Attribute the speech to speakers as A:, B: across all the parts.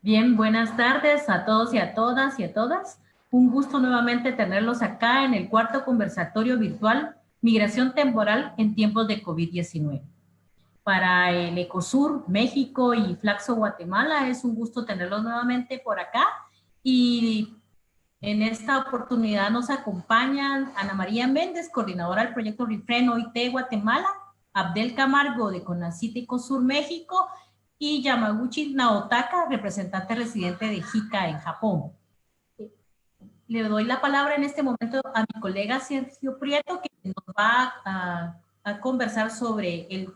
A: Bien, buenas tardes a todos y a todas y a todas. Un gusto nuevamente tenerlos acá en el cuarto conversatorio virtual Migración Temporal en tiempos de COVID-19. Para el Ecosur, México y Flaxo, Guatemala, es un gusto tenerlos nuevamente por acá. Y en esta oportunidad nos acompañan Ana María Méndez, coordinadora del proyecto Refren OIT Guatemala, Abdel Camargo de CONACYT Ecosur México y Yamaguchi Naotaka, representante residente de JICA en Japón. Le doy la palabra en este momento a mi colega Sergio Prieto, que nos va a conversar sobre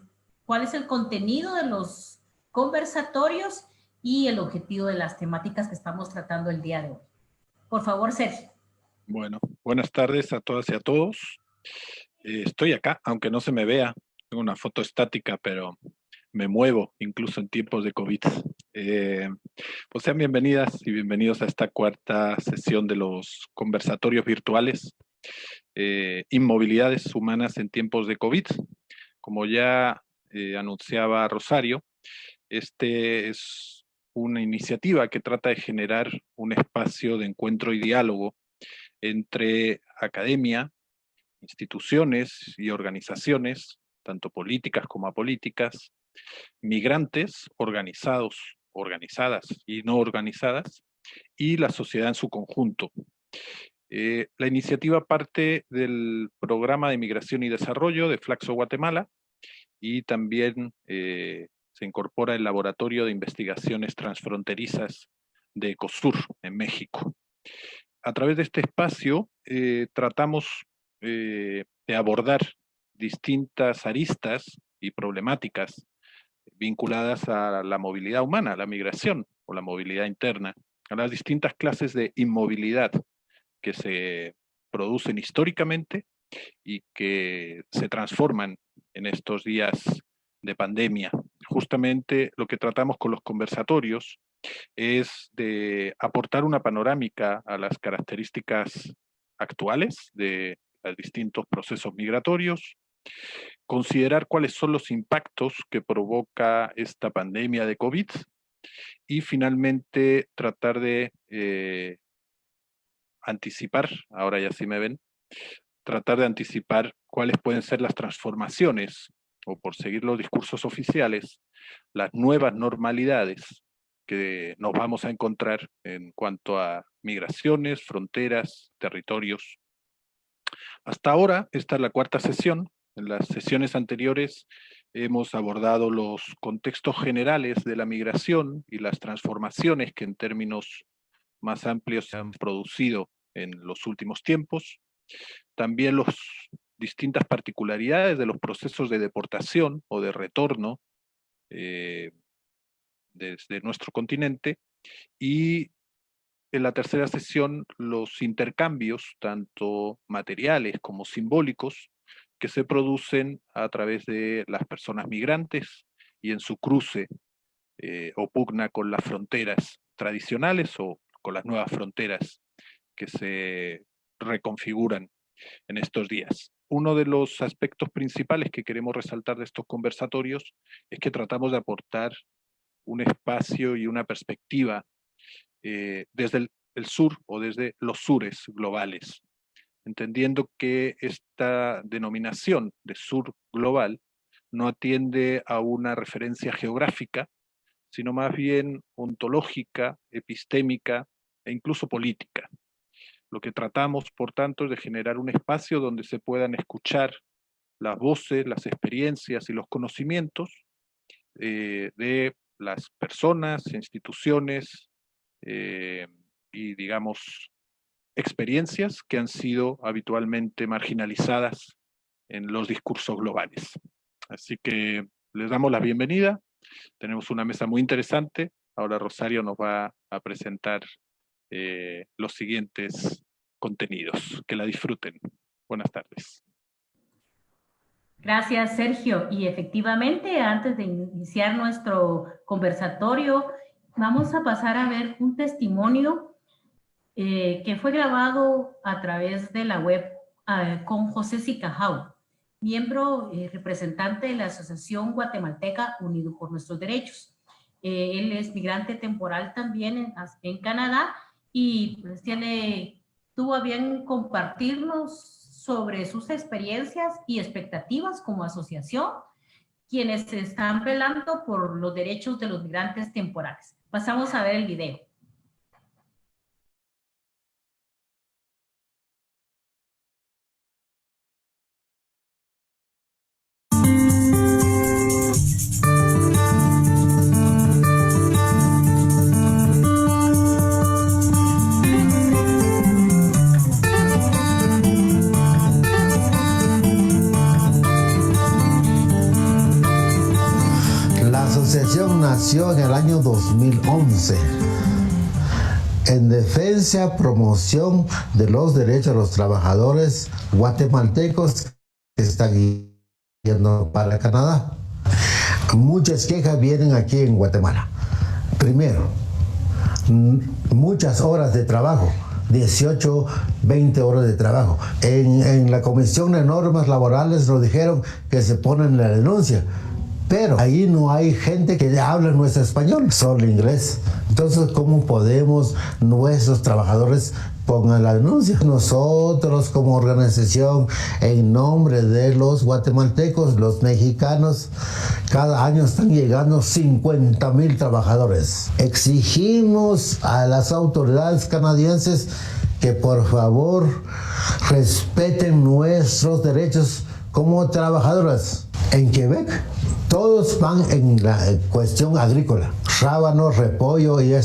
A: cuál es el contenido de los conversatorios y el objetivo de las temáticas que estamos tratando el día de hoy. Por favor, Sergio.
B: Bueno, buenas tardes a todas y a todos. Estoy acá, aunque no se me vea. Tengo una foto estática, pero me muevo, incluso en tiempos de COVID. Pues sean bienvenidas y bienvenidos a esta cuarta sesión de los conversatorios virtuales, Inmovilidades Humanas en tiempos de COVID. Como ya anunciaba Rosario, este es una iniciativa que trata de generar un espacio de encuentro y diálogo entre academia, instituciones y organizaciones, tanto políticas como apolíticas, migrantes organizados, organizadas y no organizadas, y la sociedad en su conjunto. La iniciativa parte del Programa de Migración y Desarrollo de Flaxo Guatemala y también se incorpora el Laboratorio de Investigaciones Transfronterizas de Ecosur en México. A través de este espacio tratamos de abordar distintas aristas y problemáticas vinculadas a la movilidad humana, a la migración o la movilidad interna, a las distintas clases de inmovilidad que se producen históricamente y que se transforman en estos días de pandemia. Justamente lo que tratamos con los conversatorios es de aportar una panorámica a las características actuales de los distintos procesos migratorios, considerar cuáles son los impactos que provoca esta pandemia de COVID y finalmente tratar de anticipar, ahora ya sí me ven, tratar de anticipar cuáles pueden ser las transformaciones, o por seguir los discursos oficiales, las nuevas normalidades que nos vamos a encontrar en cuanto a migraciones, fronteras, territorios. Hasta ahora, esta es la cuarta sesión. En las sesiones anteriores hemos abordado los contextos generales de la migración y las transformaciones que en términos más amplios se han producido en los últimos tiempos. También las distintas particularidades de los procesos de deportación o de retorno desde nuestro continente, y en la tercera sesión los intercambios, tanto materiales como simbólicos, que se producen a través de las personas migrantes y en su cruce o pugna con las fronteras tradicionales o con las nuevas fronteras que se reconfiguran en estos días. Uno de los aspectos principales que queremos resaltar de estos conversatorios es que tratamos de aportar un espacio y una perspectiva desde el sur o desde los sures globales, entendiendo que esta denominación de sur global no atiende a una referencia geográfica, sino más bien ontológica, epistémica e incluso política. Lo que tratamos, por tanto, es de generar un espacio donde se puedan escuchar las voces, las experiencias y los conocimientos de las personas, instituciones y, digamos, experiencias que han sido habitualmente marginalizadas en los discursos globales. Así que les damos la bienvenida. Tenemos una mesa muy interesante. Ahora Rosario nos va a presentar los siguientes contenidos. Que la disfruten. Buenas tardes.
A: Gracias, Sergio. Y efectivamente, antes de iniciar nuestro conversatorio, vamos a pasar a ver un testimonio que fue grabado a través de la web con José Sicajau, miembro representante de la Asociación Guatemalteca Unido por Nuestros Derechos. Él es migrante temporal también en Canadá y pues tuvo a bien compartirnos sobre sus experiencias y expectativas como asociación, quienes están velando por los derechos de los migrantes temporales. Pasamos a ver el video.
C: La asociación nació en el año 2011 en defensa, promoción de los derechos de los trabajadores guatemaltecos que están yendo para Canadá. Muchas quejas vienen aquí en Guatemala. Primero, muchas horas de trabajo, 18, 20 horas de trabajo. En la Comisión de Normas Laborales nos dijeron que se ponen la denuncia, pero ahí no hay gente que habla nuestro español, solo inglés. Entonces, ¿cómo podemos nuestros trabajadores pongan la denuncia? Nosotros como organización, en nombre de los guatemaltecos, los mexicanos, cada año están llegando 50,000 trabajadores. Exigimos a las autoridades canadienses que por favor respeten nuestros derechos como trabajadores. En Quebec, todos van en la cuestión agrícola. Rábano, repollo y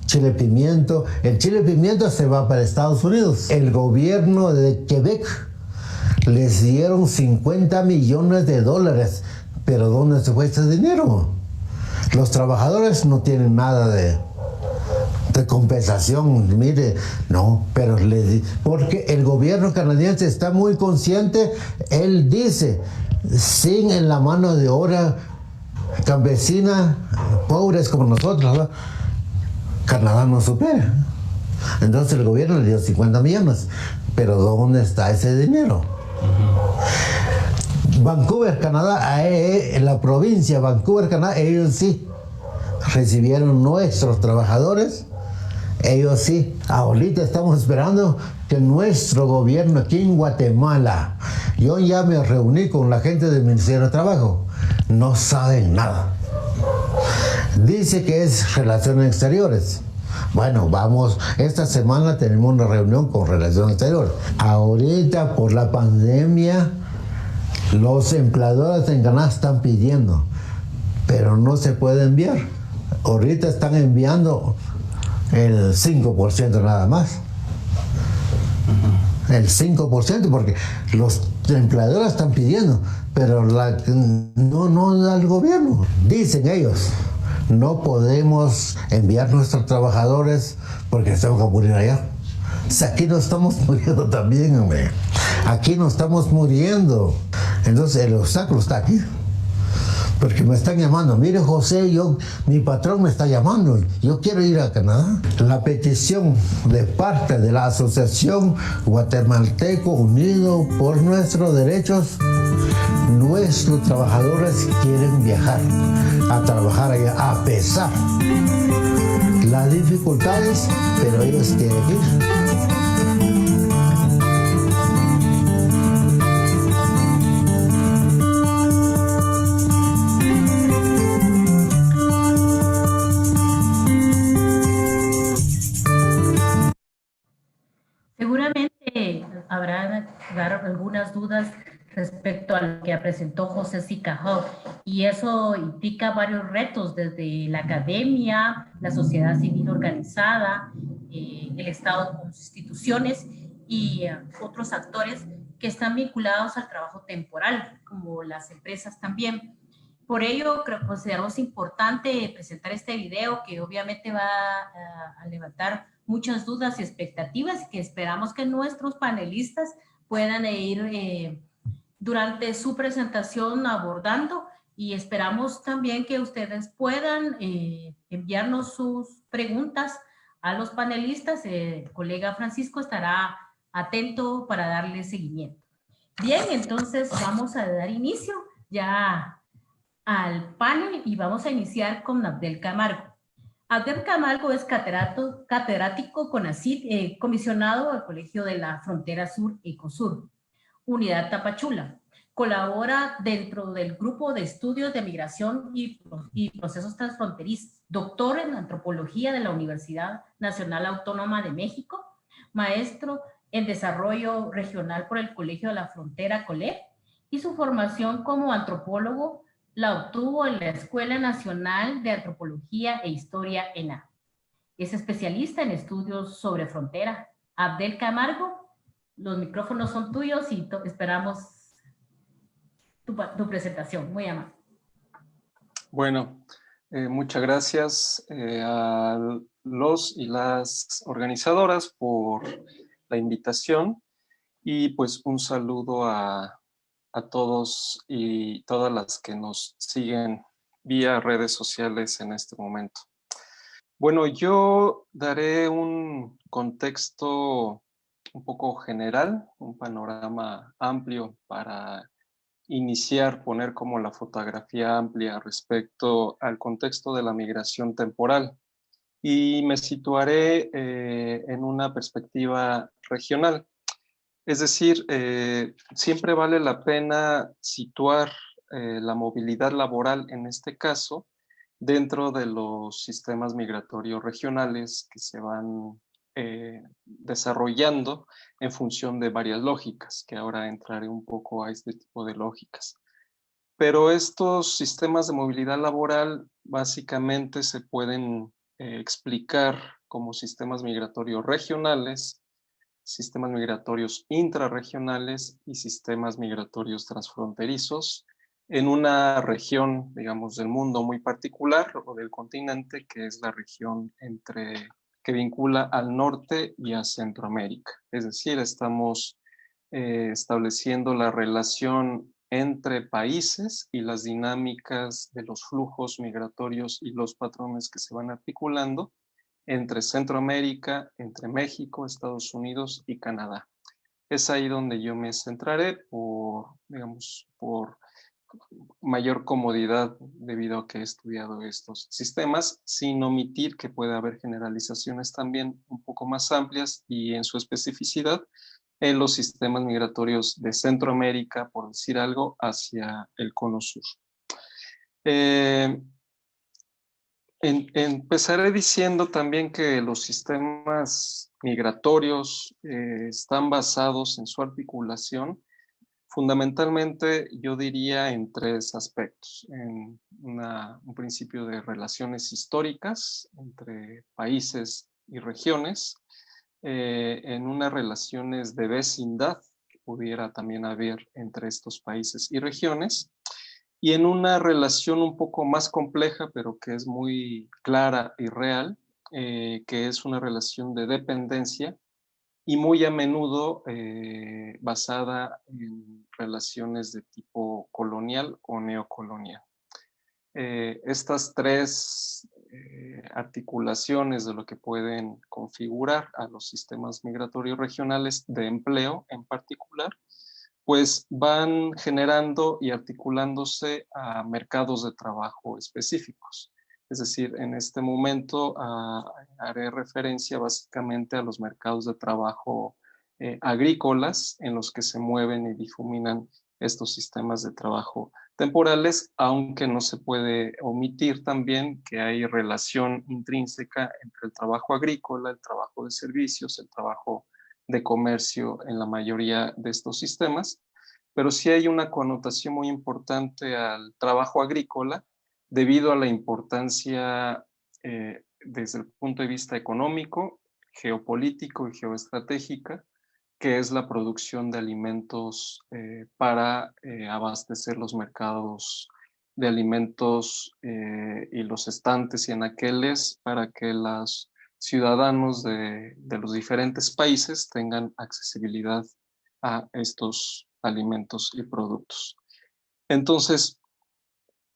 C: chile pimiento. El chile pimiento se va para Estados Unidos. El gobierno de Quebec les dieron 50 millones de dólares. Pero ¿dónde se fue ese dinero? Los trabajadores no tienen nada de compensación, mire, no, pero porque el gobierno canadiense está muy consciente. Él dice, sin la mano de obra campesina, pobres como nosotros, ¿no? Canadá no supera. Entonces el gobierno le dio 50 millones, pero ¿dónde está ese dinero? Vancouver, Canadá, en la provincia Vancouver, Canadá, ellos sí recibieron nuestros trabajadores. Ellos sí. Ahorita estamos esperando que nuestro gobierno aquí en Guatemala, yo ya me reuní con la gente del Ministerio de Trabajo, no saben nada. Dice que es Relaciones Exteriores. Bueno, vamos, esta semana tenemos una reunión con Relaciones Exteriores. Ahorita por la pandemia, los empleadores en Canadá están pidiendo, pero no se puede enviar. Ahorita están enviando el 5% nada más. El 5%, porque los empleadores están pidiendo, pero no da el gobierno. Dicen ellos, no podemos enviar nuestros trabajadores porque estamos a morir allá. O sea, aquí nos estamos muriendo también, hombre. Aquí nos estamos muriendo. Entonces el obstáculo está aquí. Porque me están llamando, mire José, mi patrón me está llamando, yo quiero ir a Canadá. La petición de parte de la Asociación Guatemalteco Unido por Nuestros Derechos, nuestros trabajadores quieren viajar a trabajar allá, a pesar las dificultades, pero ellos quieren ir.
A: Habrá algunas dudas respecto a lo que presentó José Sicajau, y eso implica varios retos desde la academia, la sociedad civil organizada, el Estado con sus instituciones y otros actores que están vinculados al trabajo temporal, como las empresas también. Por ello, consideramos importante presentar este video que obviamente va a levantar muchas dudas y expectativas que esperamos que nuestros panelistas puedan ir durante su presentación abordando, y esperamos también que ustedes puedan enviarnos sus preguntas a los panelistas. El colega Francisco estará atento para darle seguimiento. Bien, entonces vamos a dar inicio ya al panel y vamos a iniciar con Abdel Camargo. Abdel Camargo es catedrático CONACYT, comisionado al Colegio de la Frontera Sur, ECOSUR, Unidad Tapachula. Colabora dentro del Grupo de Estudios de Migración y Procesos Transfronterizos. Doctor en Antropología de la Universidad Nacional Autónoma de México. Maestro en Desarrollo Regional por el Colegio de la Frontera, COLEF. Y su formación como antropólogo la obtuvo en la Escuela Nacional de Antropología e Historia, ENA. Es especialista en estudios sobre frontera. Abdel Camargo, los micrófonos son tuyos y esperamos tu presentación. Muy amable.
D: Bueno, muchas gracias a los y las organizadoras por la invitación y pues un saludo a todos y todas las que nos siguen vía redes sociales en este momento. Bueno, yo daré un contexto un poco general, un panorama amplio para iniciar, poner como la fotografía amplia respecto al contexto de la migración temporal. Y me situaré en una perspectiva regional. Es decir, siempre vale la pena situar la movilidad laboral, en este caso, dentro de los sistemas migratorios regionales que se van desarrollando en función de varias lógicas, que ahora entraré un poco a este tipo de lógicas. Pero estos sistemas de movilidad laboral básicamente se pueden explicar como sistemas migratorios regionales, sistemas migratorios intrarregionales y sistemas migratorios transfronterizos en una región, digamos, del mundo muy particular o del continente, que es la región que vincula al norte y a Centroamérica. Es decir, estamos estableciendo la relación entre países y las dinámicas de los flujos migratorios y los patrones que se van articulando entre Centroamérica, entre México, Estados Unidos y Canadá. Es ahí donde yo me centraré por mayor comodidad debido a que he estudiado estos sistemas, sin omitir que puede haber generalizaciones también un poco más amplias y en su especificidad en los sistemas migratorios de Centroamérica, por decir algo, hacia el Cono Sur. Empezaré diciendo también que los sistemas migratorios están basados en su articulación, fundamentalmente yo diría en tres aspectos. En un principio de relaciones históricas entre países y regiones, en unas relaciones de vecindad que pudiera también haber entre estos países y regiones, y en una relación un poco más compleja, pero que es muy clara y real, que es una relación de dependencia y muy a menudo basada en relaciones de tipo colonial o neocolonial. Estas tres articulaciones de lo que pueden configurar a los sistemas migratorios regionales de empleo en particular, pues van generando y articulándose a mercados de trabajo específicos. Es decir, en este momento haré referencia básicamente a los mercados de trabajo agrícolas en los que se mueven y difuminan estos sistemas de trabajo temporales, aunque no se puede omitir también que hay relación intrínseca entre el trabajo agrícola, el trabajo de servicios, el trabajo de comercio en la mayoría de estos sistemas, pero sí hay una connotación muy importante al trabajo agrícola debido a la importancia desde el punto de vista económico, geopolítico y geoestratégica, que es la producción de alimentos para abastecer los mercados de alimentos y los estantes y anaqueles para que los ciudadanos de los diferentes países tengan accesibilidad a estos alimentos y productos. Entonces,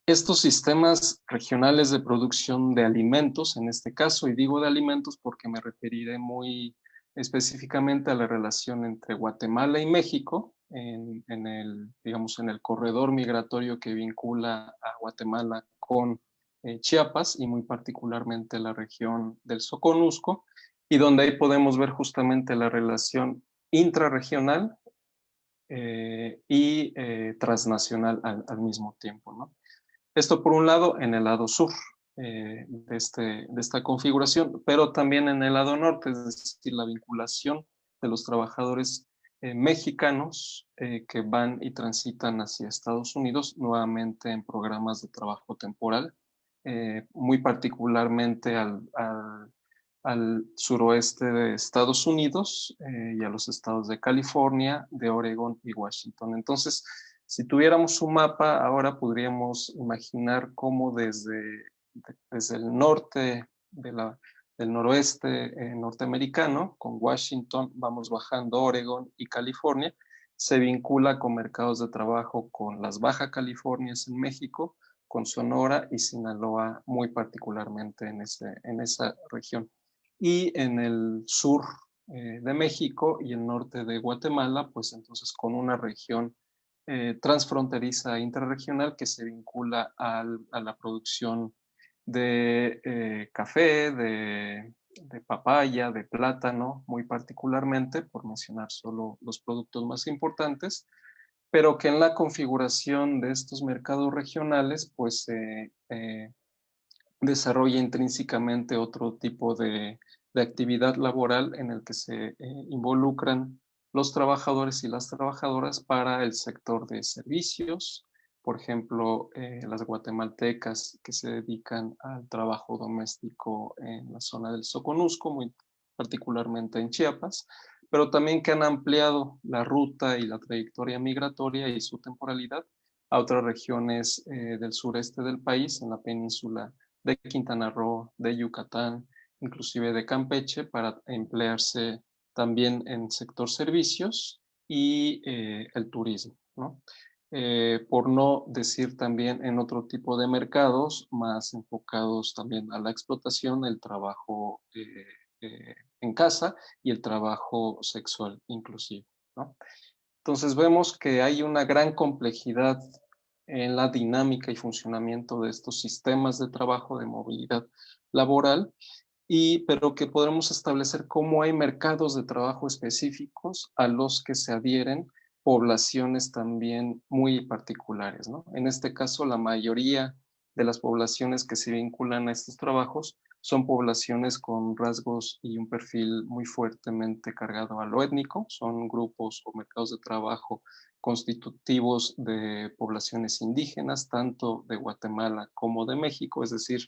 D: estos sistemas regionales de producción de alimentos, en este caso, y digo de alimentos porque me referiré muy específicamente a la relación entre Guatemala y México, digamos, en el corredor migratorio que vincula a Guatemala con Chiapas y muy particularmente la región del Soconusco, y donde ahí podemos ver justamente la relación intrarregional y transnacional al mismo tiempo, ¿no? Esto por un lado en el lado sur de esta configuración, pero también en el lado norte, es decir, la vinculación de los trabajadores mexicanos que van y transitan hacia Estados Unidos, nuevamente en programas de trabajo temporal, muy particularmente al suroeste de Estados Unidos y a los estados de California, de Oregón y Washington. Entonces, si tuviéramos un mapa, ahora podríamos imaginar cómo desde el norte del noroeste norteamericano, con Washington, vamos bajando Oregón y California, se vincula con mercados de trabajo con las Baja Californias en México, con Sonora y Sinaloa muy particularmente en esa región. Y en el sur de México y el norte de Guatemala, pues entonces con una región transfronteriza intrarregional que se vincula a la producción de café, de papaya, de plátano, muy particularmente, por mencionar solo los productos más importantes, pero que en la configuración de estos mercados regionales, pues desarrolla intrínsecamente otro tipo de actividad laboral en el que se involucran los trabajadores y las trabajadoras para el sector de servicios, por ejemplo, las guatemaltecas que se dedican al trabajo doméstico en la zona del Soconusco, muy particularmente en Chiapas, pero también que han ampliado la ruta y la trayectoria migratoria y su temporalidad a otras regiones del sureste del país, en la península de Quintana Roo, de Yucatán, inclusive de Campeche, para emplearse también en sector servicios y el turismo, ¿no? Por no decir también en otro tipo de mercados más enfocados también a la explotación, el trabajo en casa y el trabajo sexual inclusive, ¿no? Entonces vemos que hay una gran complejidad en la dinámica y funcionamiento de estos sistemas de trabajo de movilidad laboral, pero que podremos establecer cómo hay mercados de trabajo específicos a los que se adhieren poblaciones también muy particulares, ¿no? En este caso, la mayoría de las poblaciones que se vinculan a estos trabajos son poblaciones con rasgos y un perfil muy fuertemente cargado a lo étnico, son grupos o mercados de trabajo constitutivos de poblaciones indígenas, tanto de Guatemala como de México, es decir,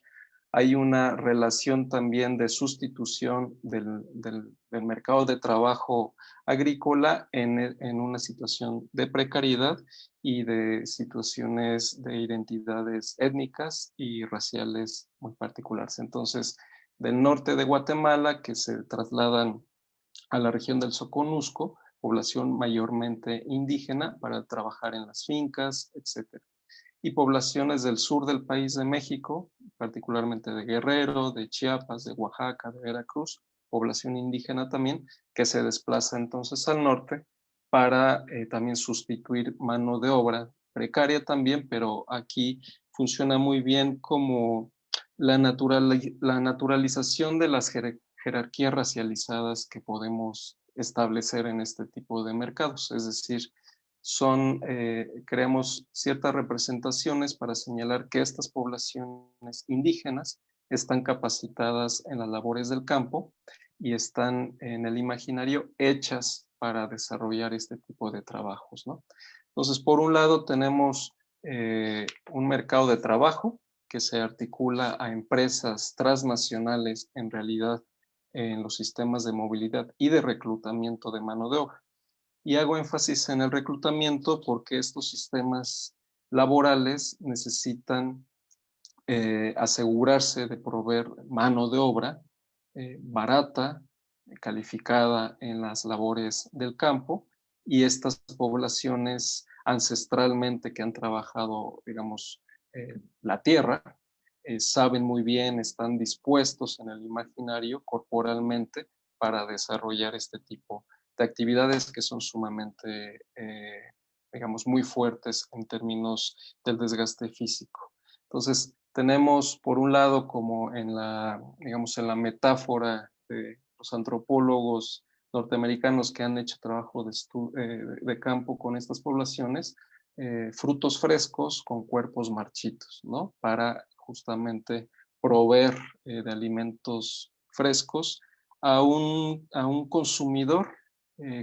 D: hay una relación también de sustitución del mercado de trabajo agrícola en una situación de precariedad y de situaciones de identidades étnicas y raciales muy particulares. Entonces, del norte de Guatemala, que se trasladan a la región del Soconusco, población mayormente indígena para trabajar en las fincas, etc. Y poblaciones del sur del país de México, particularmente de Guerrero, de Chiapas, de Oaxaca, de Veracruz, población indígena también, que se desplaza entonces al norte para también sustituir mano de obra precaria también, pero aquí funciona muy bien como la naturalización de las jerarquías racializadas que podemos establecer en este tipo de mercados, es decir, creamos ciertas representaciones para señalar que estas poblaciones indígenas están capacitadas en las labores del campo y están en el imaginario hechas para desarrollar este tipo de trabajos, ¿no? Entonces, por un lado tenemos un mercado de trabajo que se articula a empresas transnacionales en realidad en los sistemas de movilidad y de reclutamiento de mano de obra. Y hago énfasis en el reclutamiento porque estos sistemas laborales necesitan asegurarse de proveer mano de obra barata, calificada en las labores del campo y estas poblaciones ancestralmente que han trabajado, digamos, la tierra, saben muy bien, están dispuestos en el imaginario corporalmente para desarrollar este tipo de actividades que son sumamente, digamos, muy fuertes en términos del desgaste físico. Entonces, tenemos por un lado, como en la, digamos, en la metáfora de los antropólogos norteamericanos que han hecho trabajo de campo con estas poblaciones, frutos frescos con cuerpos marchitos, ¿no? Para justamente proveer de alimentos frescos a un consumidor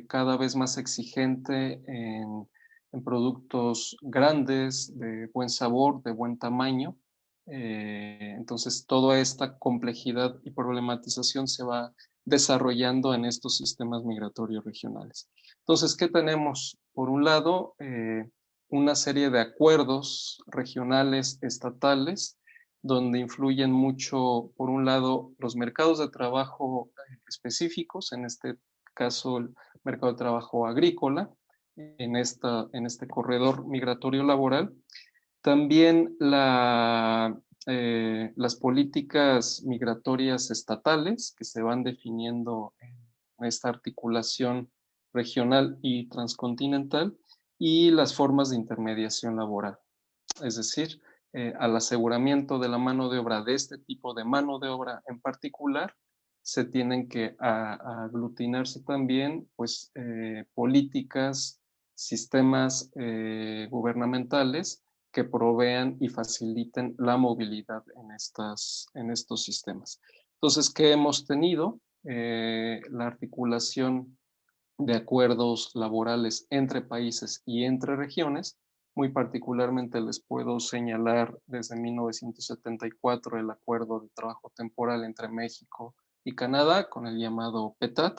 D: cada vez más exigente en productos grandes, de buen sabor, de buen tamaño. Entonces, toda esta complejidad y problematización se va desarrollando en estos sistemas migratorios regionales. Entonces, ¿qué tenemos? Por un lado, una serie de acuerdos regionales, estatales, donde influyen mucho, por un lado, los mercados de trabajo específicos, en este caso el mercado de trabajo agrícola, en este corredor migratorio laboral. También las políticas migratorias estatales que se van definiendo en esta articulación regional y transcontinental, y las formas de intermediación laboral, es decir, al aseguramiento de la mano de obra, de este tipo de mano de obra en particular, se tienen que aglutinarse también pues, políticas, sistemas gubernamentales que provean y faciliten la movilidad en estos sistemas. Entonces, ¿qué hemos tenido? La articulación de acuerdos laborales entre países y entre regiones. Muy particularmente les puedo señalar desde 1974 el acuerdo de trabajo temporal entre México y Canadá con el llamado PETAT,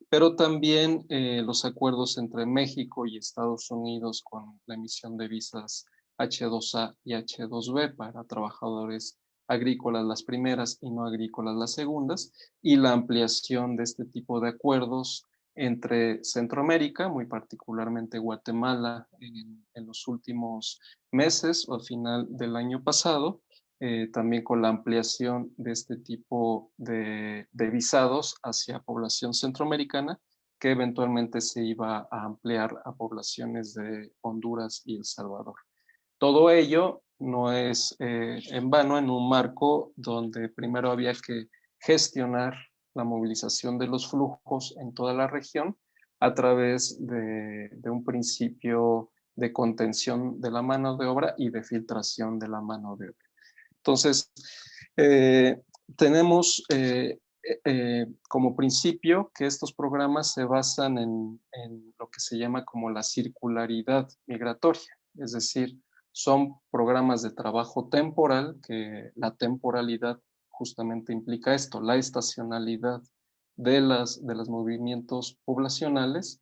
D: pero también los acuerdos entre México y Estados Unidos con la emisión de visas H2A y H2B para trabajadores agrícolas las primeras y no agrícolas las segundas, y la ampliación de este tipo de acuerdos entre Centroamérica, muy particularmente Guatemala, en los últimos meses o al final del año pasado, también con la ampliación de este tipo de visados hacia población centroamericana, que eventualmente se iba a ampliar a poblaciones de Honduras y El Salvador. Todo ello no es en vano en un marco donde primero había que gestionar la movilización de los flujos en toda la región a través de un principio de contención de la mano de obra y de filtración de la mano de obra. Entonces, tenemos como principio que estos programas se basan en lo que se llama como la circularidad migratoria, es decir, son programas de trabajo temporal, que la temporalidad justamente implica esto, la estacionalidad de los movimientos poblacionales,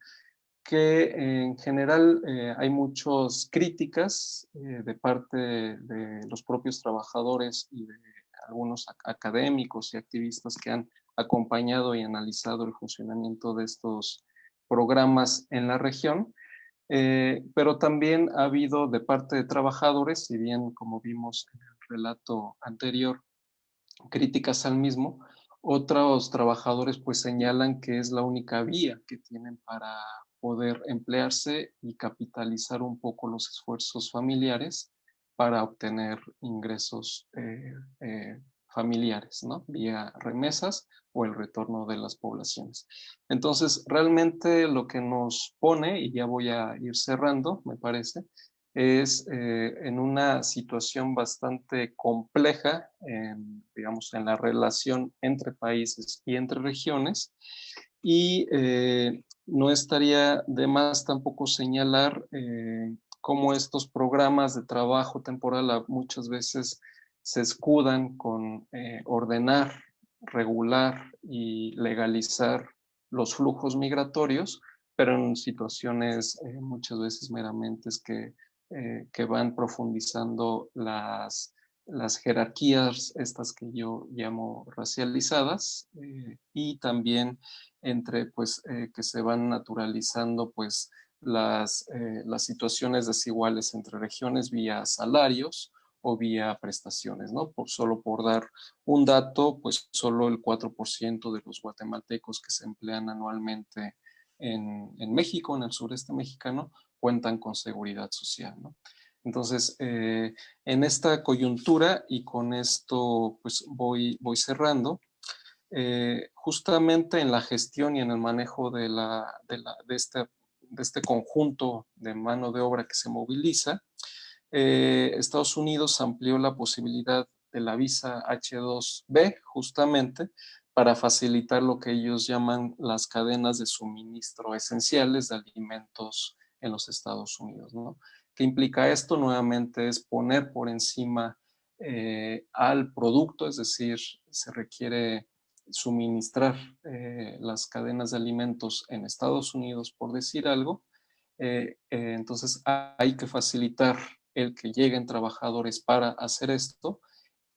D: que en general hay muchas críticas de parte de los propios trabajadores y de algunos académicos y activistas que han acompañado y analizado el funcionamiento de estos programas en la región. Pero también ha habido de parte de trabajadores, si bien como vimos en el relato anterior, críticas al mismo, otros trabajadores pues señalan que es la única vía que tienen para poder emplearse y capitalizar un poco los esfuerzos familiares para obtener ingresos familiares, ¿no? Vía remesas o el retorno de las poblaciones. Entonces, realmente lo que nos pone, y ya voy a ir cerrando, me parece, es en una situación bastante compleja, digamos, en la relación entre países y entre regiones, y no estaría de más tampoco señalar cómo estos programas de trabajo temporal muchas veces se escudan con ordenar, regular y legalizar los flujos migratorios, pero en situaciones muchas veces meramente que van profundizando las jerarquías, estas que yo llamo racializadas, y también entre, pues, que se van naturalizando, pues, las situaciones desiguales entre regiones vía salarios o vía prestaciones, ¿no? Solo por dar un dato, pues solo el 4% de los guatemaltecos que se emplean anualmente en México, en el sureste mexicano, cuentan con seguridad social, ¿no? Entonces, en esta coyuntura, y con esto pues voy cerrando, justamente en la gestión y en el manejo de este conjunto de mano de obra que se moviliza, Estados Unidos amplió la posibilidad de la visa H2B justamente para facilitar lo que ellos llaman las cadenas de suministro esenciales de alimentos en los Estados Unidos, ¿no? ¿Qué implica esto? Nuevamente es poner por encima al producto, es decir, se requiere suministrar las cadenas de alimentos en Estados Unidos, por decir algo. Entonces hay que facilitar el que lleguen trabajadores para hacer esto,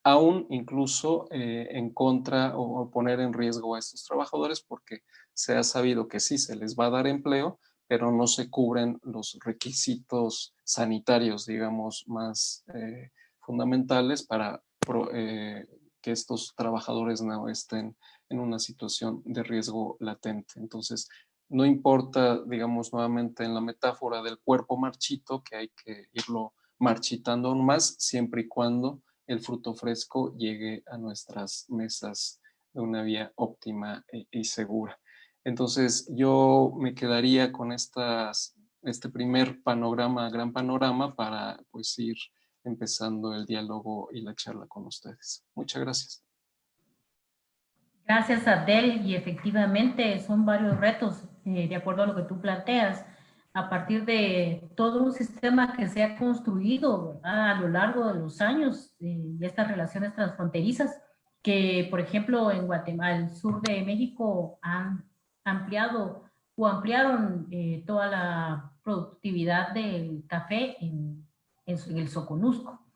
D: aún incluso en contra o poner en riesgo a estos trabajadores, porque se ha sabido que sí se les va a dar empleo, pero no se cubren los requisitos sanitarios, digamos, más fundamentales para que estos trabajadores no estén en una situación de riesgo latente. Entonces, no importa, digamos, nuevamente en la metáfora del cuerpo marchito, que hay que irlo marchitando aún más, siempre y cuando el fruto fresco llegue a nuestras mesas de una vía óptima y segura. Entonces, yo me quedaría con este primer panorama, gran panorama, para pues ir empezando el diálogo y la charla con ustedes. Muchas gracias.
A: Gracias, Abdel, y efectivamente son varios retos, de acuerdo a lo que tú planteas, a partir de todo un sistema que se ha construido, ¿verdad?, a lo largo de los años, y estas relaciones transfronterizas, que por ejemplo en Guatemala, el sur de México, han ampliado o ampliaron toda la productividad del café en el Soconusco.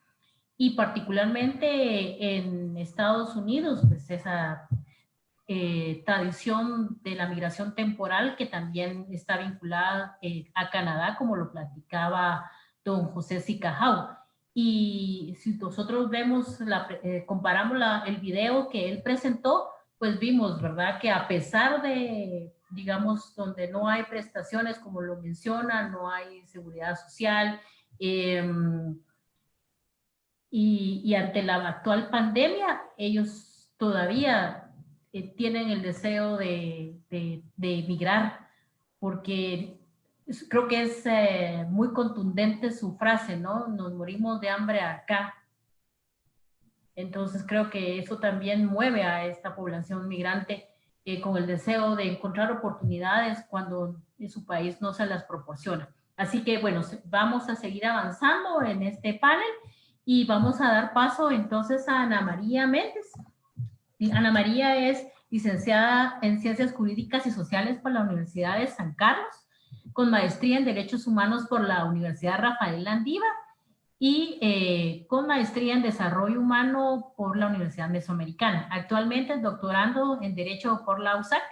A: Y particularmente en Estados Unidos, pues esa tradición de la migración temporal que también está vinculada a Canadá, como lo platicaba don José Sicajau. Y si nosotros vemos, comparamos el video que él presentó, pues vimos, ¿verdad?, que a pesar de, digamos, donde no hay prestaciones, como lo menciona, no hay seguridad social, y ante la actual pandemia, ellos todavía tienen el deseo de emigrar, porque creo que es muy contundente su frase, ¿no? Nos morimos de hambre acá. Entonces creo que eso también mueve a esta población migrante con el deseo de encontrar oportunidades cuando en su país no se las proporciona. Así que bueno, vamos a seguir avanzando en este panel y vamos a dar paso entonces a Ana María Méndez. Ana María es licenciada en Ciencias Jurídicas y Sociales por la Universidad de San Carlos, con maestría en Derechos Humanos por la Universidad Rafael Landívar y con maestría en Desarrollo Humano por la Universidad Mesoamericana. Actualmente es doctorando en Derecho por la USAC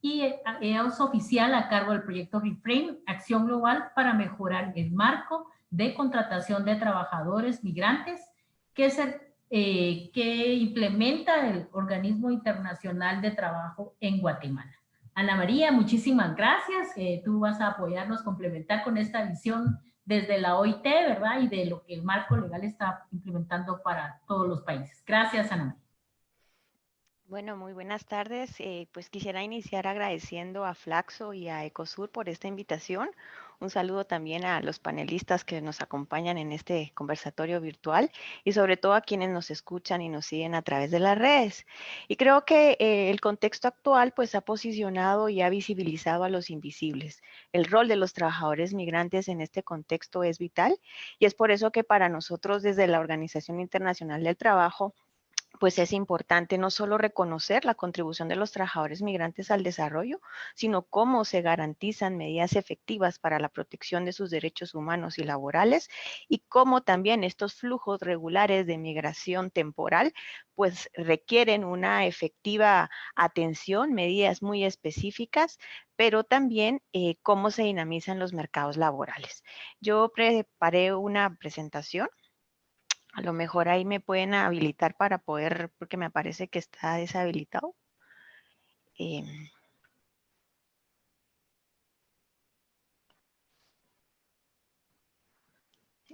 A: y es oficial a cargo del proyecto Reframe, Acción Global para mejorar el marco de contratación de trabajadores migrantes que implementa el Organismo Internacional de Trabajo en Guatemala. Ana María, muchísimas gracias. Tú vas a apoyarnos, complementar con esta visión desde la OIT, ¿verdad? Y de lo que el marco legal está implementando para todos los países. Gracias, Ana María.
E: Bueno, muy buenas tardes. Pues quisiera iniciar agradeciendo a Flaxo y a Ecosur por esta invitación. Un saludo también a los panelistas que nos acompañan en este conversatorio virtual y sobre todo a quienes nos escuchan y nos siguen a través de las redes. Y creo que el contexto actual pues ha posicionado y ha visibilizado a los invisibles. El rol de los trabajadores migrantes en este contexto es vital y es por eso que para nosotros desde la Organización Internacional del Trabajo pues es importante no solo reconocer la contribución de los trabajadores migrantes al desarrollo, sino cómo se garantizan medidas efectivas para la protección de sus derechos humanos y laborales, y cómo también estos flujos regulares de migración temporal pues requieren una efectiva atención, medidas muy específicas, pero también cómo se dinamizan los mercados laborales. Yo preparé una presentación. A lo mejor ahí me pueden habilitar para poder, porque me parece que está deshabilitado. Eh,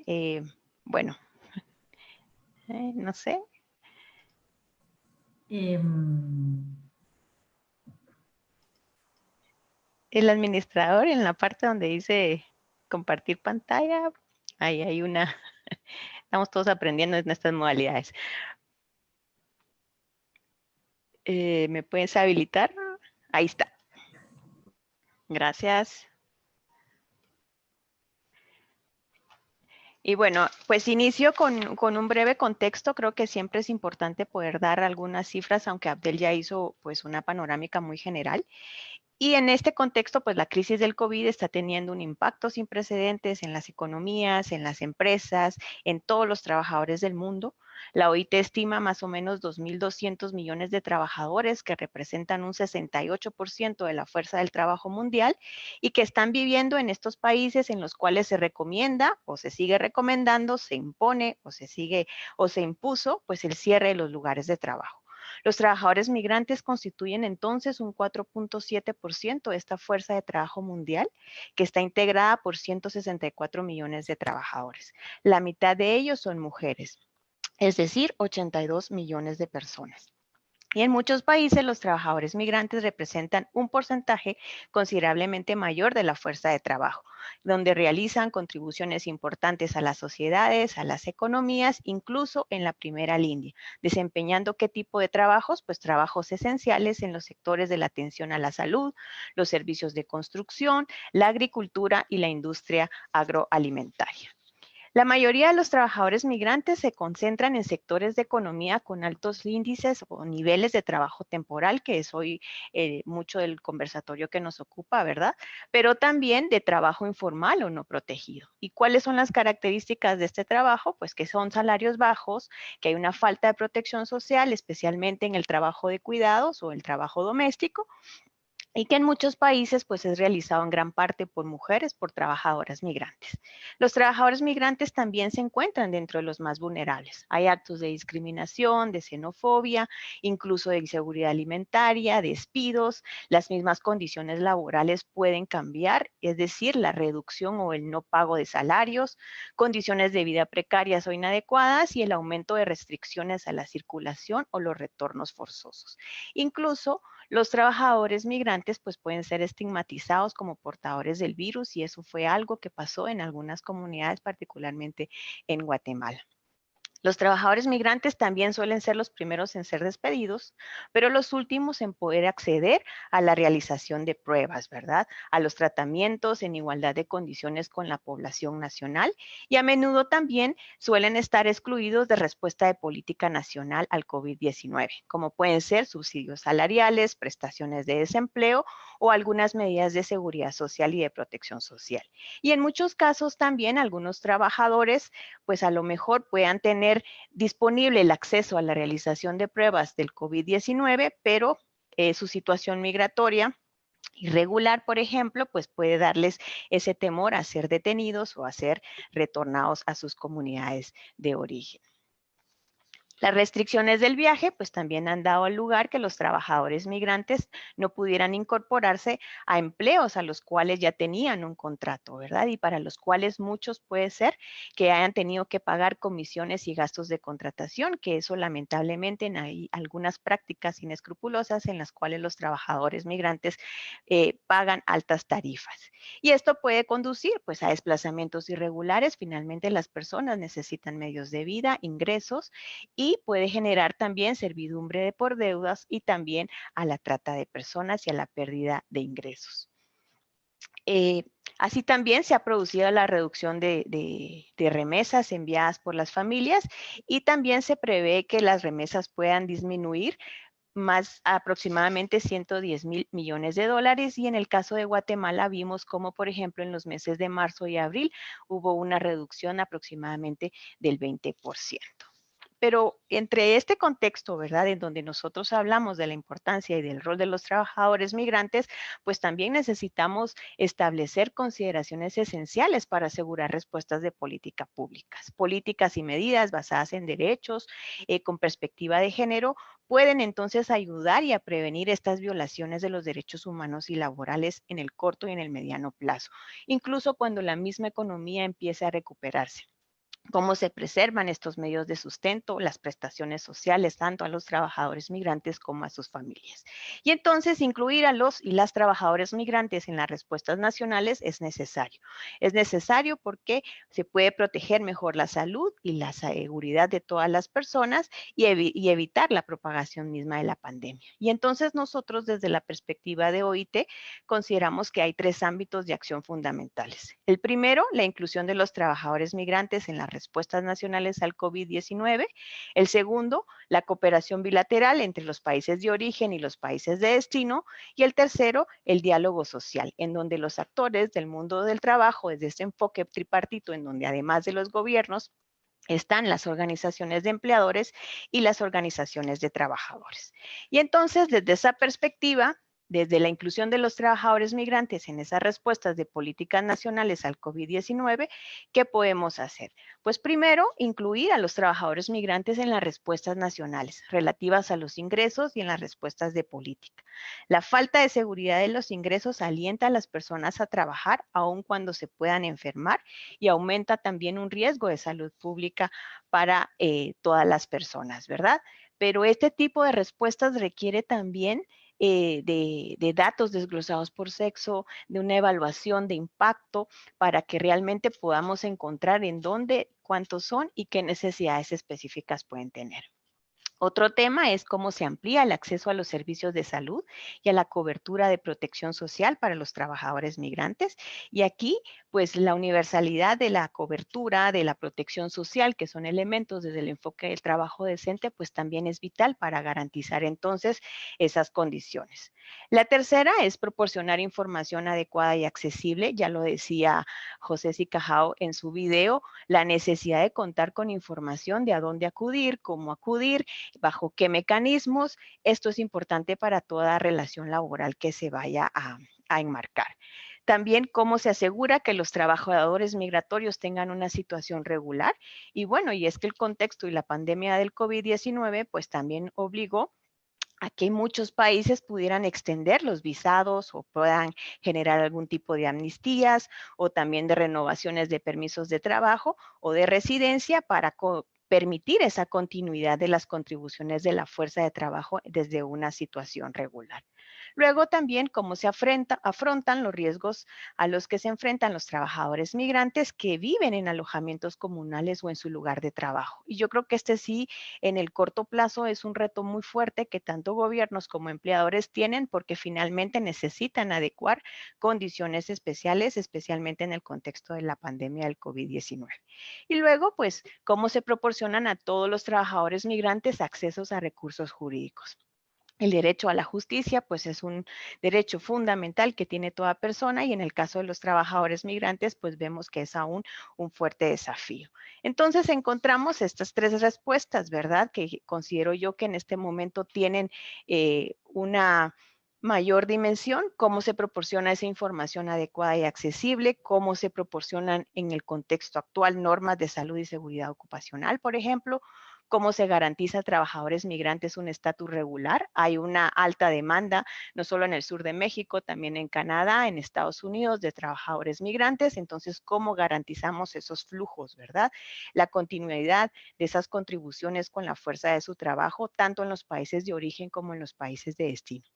E: eh, bueno, no sé. El administrador, en la parte donde dice compartir pantalla, ahí hay una, estamos todos aprendiendo en estas modalidades. ¿Me puedes habilitar? Ahí está. Gracias. Y bueno, pues inicio con un breve contexto. Creo que siempre es importante poder dar algunas cifras, aunque Abdel ya hizo pues una panorámica muy general. Y en este contexto, pues la crisis del COVID está teniendo un impacto sin precedentes en las economías, en las empresas, en todos los trabajadores del mundo. La OIT estima más o menos 2.200 millones de trabajadores que representan un 68% de la fuerza del trabajo mundial y que están viviendo en estos países en los cuales se recomienda o se sigue recomendando, se impone o se impuso pues el cierre de los lugares de trabajo. Los trabajadores migrantes constituyen entonces un 4.7% de esta fuerza de trabajo mundial, que está integrada por 164 millones de trabajadores. La mitad de ellos son mujeres, es decir, 82 millones de personas. Y en muchos países los trabajadores migrantes representan un porcentaje considerablemente mayor de la fuerza de trabajo, donde realizan contribuciones importantes a las sociedades, a las economías, incluso en la primera línea, desempeñando qué tipo de trabajos, pues trabajos esenciales en los sectores de la atención a la salud, los servicios de construcción, la agricultura y la industria agroalimentaria. La mayoría de los trabajadores migrantes se concentran en sectores de economía con altos índices o niveles de trabajo temporal, que es hoy mucho del conversatorio que nos ocupa, ¿verdad? Pero también de trabajo informal o no protegido. ¿Y cuáles son las características de este trabajo? Pues que son salarios bajos, que hay una falta de protección social, especialmente en el trabajo de cuidados o el trabajo doméstico, y que en muchos países pues es realizado en gran parte por mujeres, por trabajadoras migrantes. Los trabajadores migrantes también se encuentran dentro de los más vulnerables. Hay actos de discriminación, de xenofobia, incluso de inseguridad alimentaria, despidos. Las mismas condiciones laborales pueden cambiar, es decir, la reducción o el no pago de salarios, condiciones de vida precarias o inadecuadas y el aumento de restricciones a la circulación o los retornos forzosos. Incluso los trabajadores migrantes pues pueden ser estigmatizados como portadores del virus, y eso fue algo que pasó en algunas comunidades, particularmente en Guatemala. Los trabajadores migrantes también suelen ser los primeros en ser despedidos, pero los últimos en poder acceder a la realización de pruebas, ¿verdad? A los tratamientos en igualdad de condiciones con la población nacional, y a menudo también suelen estar excluidos de respuesta de política nacional al COVID-19, como pueden ser subsidios salariales, prestaciones de desempleo o algunas medidas de seguridad social y de protección social. Y en muchos casos también algunos trabajadores pues a lo mejor puedan tener disponible el acceso a la realización de pruebas del COVID-19, pero su situación migratoria irregular, por ejemplo, pues puede darles ese temor a ser detenidos o a ser retornados a sus comunidades de origen. Las restricciones del viaje pues también han dado lugar que los trabajadores migrantes no pudieran incorporarse a empleos a los cuales ya tenían un contrato, ¿verdad? Y para los cuales muchos puede ser que hayan tenido que pagar comisiones y gastos de contratación, que eso lamentablemente hay algunas prácticas inescrupulosas en las cuales los trabajadores migrantes pagan altas tarifas. Y esto puede conducir pues a desplazamientos irregulares. Finalmente las personas necesitan medios de vida, ingresos, y puede generar también servidumbre por deudas y también a la trata de personas y a la pérdida de ingresos. Así también se ha producido la reducción de remesas enviadas por las familias y también se prevé que las remesas puedan disminuir más aproximadamente 110.000 millones de dólares, y en el caso de Guatemala vimos como, por ejemplo, en los meses de marzo y abril hubo una reducción aproximadamente del 20%. Pero entre este contexto, ¿verdad?, en donde nosotros hablamos de la importancia y del rol de los trabajadores migrantes, pues también necesitamos establecer consideraciones esenciales para asegurar respuestas de políticas y medidas basadas en derechos, con perspectiva de género, pueden entonces ayudar y a prevenir estas violaciones de los derechos humanos y laborales en el corto y en el mediano plazo, incluso cuando la misma economía empiece a recuperarse. Cómo se preservan estos medios de sustento, las prestaciones sociales, tanto a los trabajadores migrantes como a sus familias. Y entonces incluir a los y las trabajadores migrantes en las respuestas nacionales es necesario. Es necesario porque se puede proteger mejor la salud y la seguridad de todas las personas y evitar la propagación misma de la pandemia. Y entonces nosotros desde la perspectiva de OIT consideramos que hay 3 ámbitos de acción fundamentales. El primero, la inclusión de los trabajadores migrantes en las respuestas nacionales al COVID-19. El segundo, la cooperación bilateral entre los países de origen y los países de destino. Y el tercero, el diálogo social, en donde los actores del mundo del trabajo, desde este enfoque tripartito, en donde además de los gobiernos, están las organizaciones de empleadores y las organizaciones de trabajadores. Y entonces, desde esa perspectiva, desde la inclusión de los trabajadores migrantes en esas respuestas de políticas nacionales al COVID-19, ¿qué podemos hacer? Pues primero, incluir a los trabajadores migrantes en las respuestas nacionales relativas a los ingresos y en las respuestas de política. La falta de seguridad de los ingresos alienta a las personas a trabajar aun cuando se puedan enfermar y aumenta también un riesgo de salud pública para todas las personas, ¿verdad? Pero este tipo de respuestas requiere también de datos desglosados por sexo, de una evaluación de impacto para que realmente podamos encontrar en dónde, cuántos son y qué necesidades específicas pueden tener. Otro tema es cómo se amplía el acceso a los servicios de salud y a la cobertura de protección social para los trabajadores migrantes. Y aquí, pues la universalidad de la cobertura, de la protección social, que son elementos desde el enfoque del trabajo decente, pues también es vital para garantizar entonces esas condiciones. La tercera es proporcionar información adecuada y accesible. Ya lo decía José Sicajao en su video, la necesidad de contar con información de a dónde acudir, cómo acudir, bajo qué mecanismos. Esto es importante para toda relación laboral que se vaya a enmarcar. También cómo se asegura que los trabajadores migratorios tengan una situación regular. Y bueno, y es que el contexto y la pandemia del COVID-19 pues también obligó a que muchos países pudieran extender los visados o puedan generar algún tipo de amnistías o también de renovaciones de permisos de trabajo o de residencia para permitir esa continuidad de las contribuciones de la fuerza de trabajo desde una situación regular. Luego también cómo se afrontan los riesgos a los que se enfrentan los trabajadores migrantes que viven en alojamientos comunales o en su lugar de trabajo. Y yo creo que este sí, en el corto plazo, es un reto muy fuerte que tanto gobiernos como empleadores tienen porque finalmente necesitan adecuar condiciones especiales, especialmente en el contexto de la pandemia del COVID-19. Y luego, pues, cómo se proporcionan a todos los trabajadores migrantes accesos a recursos jurídicos. El derecho a la justicia, pues es un derecho fundamental que tiene toda persona y en el caso de los trabajadores migrantes, pues vemos que es aún un fuerte desafío. Entonces encontramos estas 3 respuestas, ¿verdad? Que considero yo que en este momento tienen una mayor dimensión, cómo se proporciona esa información adecuada y accesible, cómo se proporcionan en el contexto actual normas de salud y seguridad ocupacional, por ejemplo, cómo se garantiza a trabajadores migrantes un estatus regular. Hay una alta demanda, no solo en el sur de México, también en Canadá, en Estados Unidos, de trabajadores migrantes. Entonces, ¿cómo garantizamos esos flujos, verdad? La continuidad de esas contribuciones con la fuerza de su trabajo, tanto en los países de origen como en los países de destino.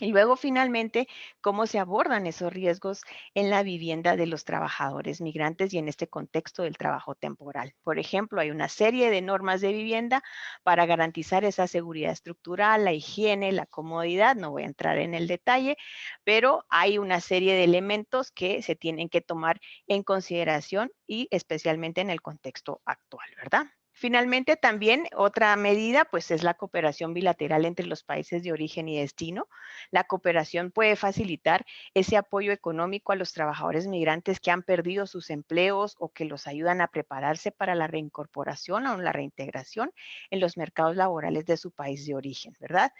E: Y luego, finalmente, cómo se abordan esos riesgos en la vivienda de los trabajadores migrantes y en este contexto del trabajo temporal. Por ejemplo, hay una serie de normas de vivienda para garantizar esa seguridad estructural, la higiene, la comodidad. No voy a entrar en el detalle, pero hay una serie de elementos que se tienen que tomar en consideración y especialmente en el contexto actual, ¿verdad? Finalmente, también otra medida, pues, es la cooperación bilateral entre los países de origen y destino. La cooperación puede facilitar ese apoyo económico a los trabajadores migrantes que han perdido sus empleos o que los ayudan a prepararse para la reincorporación o la reintegración en los mercados laborales de su país de origen, ¿verdad?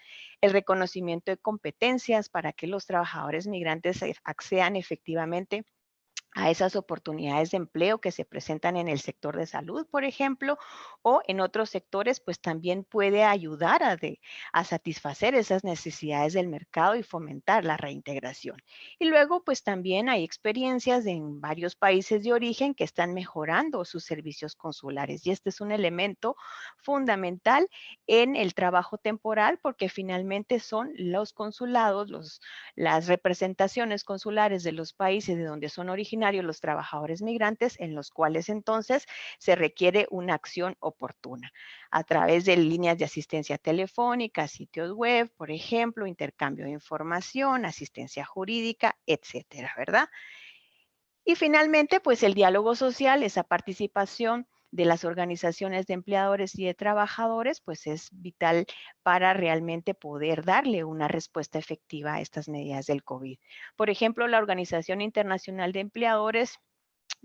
E: El reconocimiento de competencias para que los trabajadores migrantes accedan efectivamente a esas oportunidades de empleo que se presentan en el sector de salud, por ejemplo, o en otros sectores, pues también puede ayudar a satisfacer esas necesidades del mercado y fomentar la reintegración. Y luego, pues también hay experiencias en varios países de origen que están mejorando sus servicios consulares. Y este es un elemento fundamental en el trabajo temporal porque finalmente son los consulados, las representaciones consulares de los países de donde son originarios los trabajadores migrantes, en los cuales entonces se requiere una acción oportuna a través de líneas de asistencia telefónica, sitios web, por ejemplo, intercambio de información, asistencia jurídica, etcétera, ¿verdad? Y finalmente, pues el diálogo social, esa participación de las organizaciones de empleadores y de trabajadores, pues es vital para realmente poder darle una respuesta efectiva a estas medidas del COVID. Por ejemplo, la Organización Internacional de Empleadores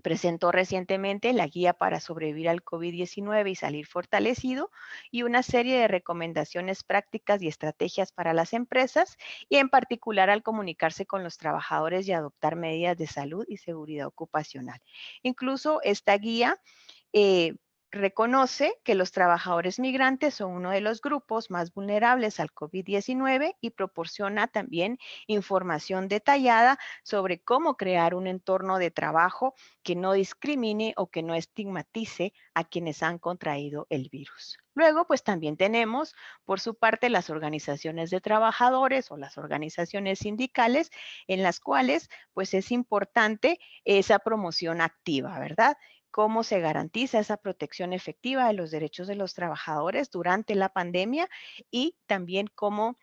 E: presentó recientemente la guía para sobrevivir al COVID-19 y salir fortalecido y una serie de recomendaciones prácticas y estrategias para las empresas y en particular al comunicarse con los trabajadores y adoptar medidas de salud y seguridad ocupacional. Incluso esta guía eh, reconoce que los trabajadores migrantes son uno de los grupos más vulnerables al COVID-19 y proporciona también información detallada sobre cómo crear un entorno de trabajo que no discrimine o que no estigmatice a quienes han contraído el virus. Luego, pues también tenemos, por su parte, las organizaciones de trabajadores o las organizaciones sindicales, en las cuales, pues es importante esa promoción activa, ¿verdad? Cómo se garantiza esa protección efectiva de los derechos de los trabajadores durante la pandemia y también cómo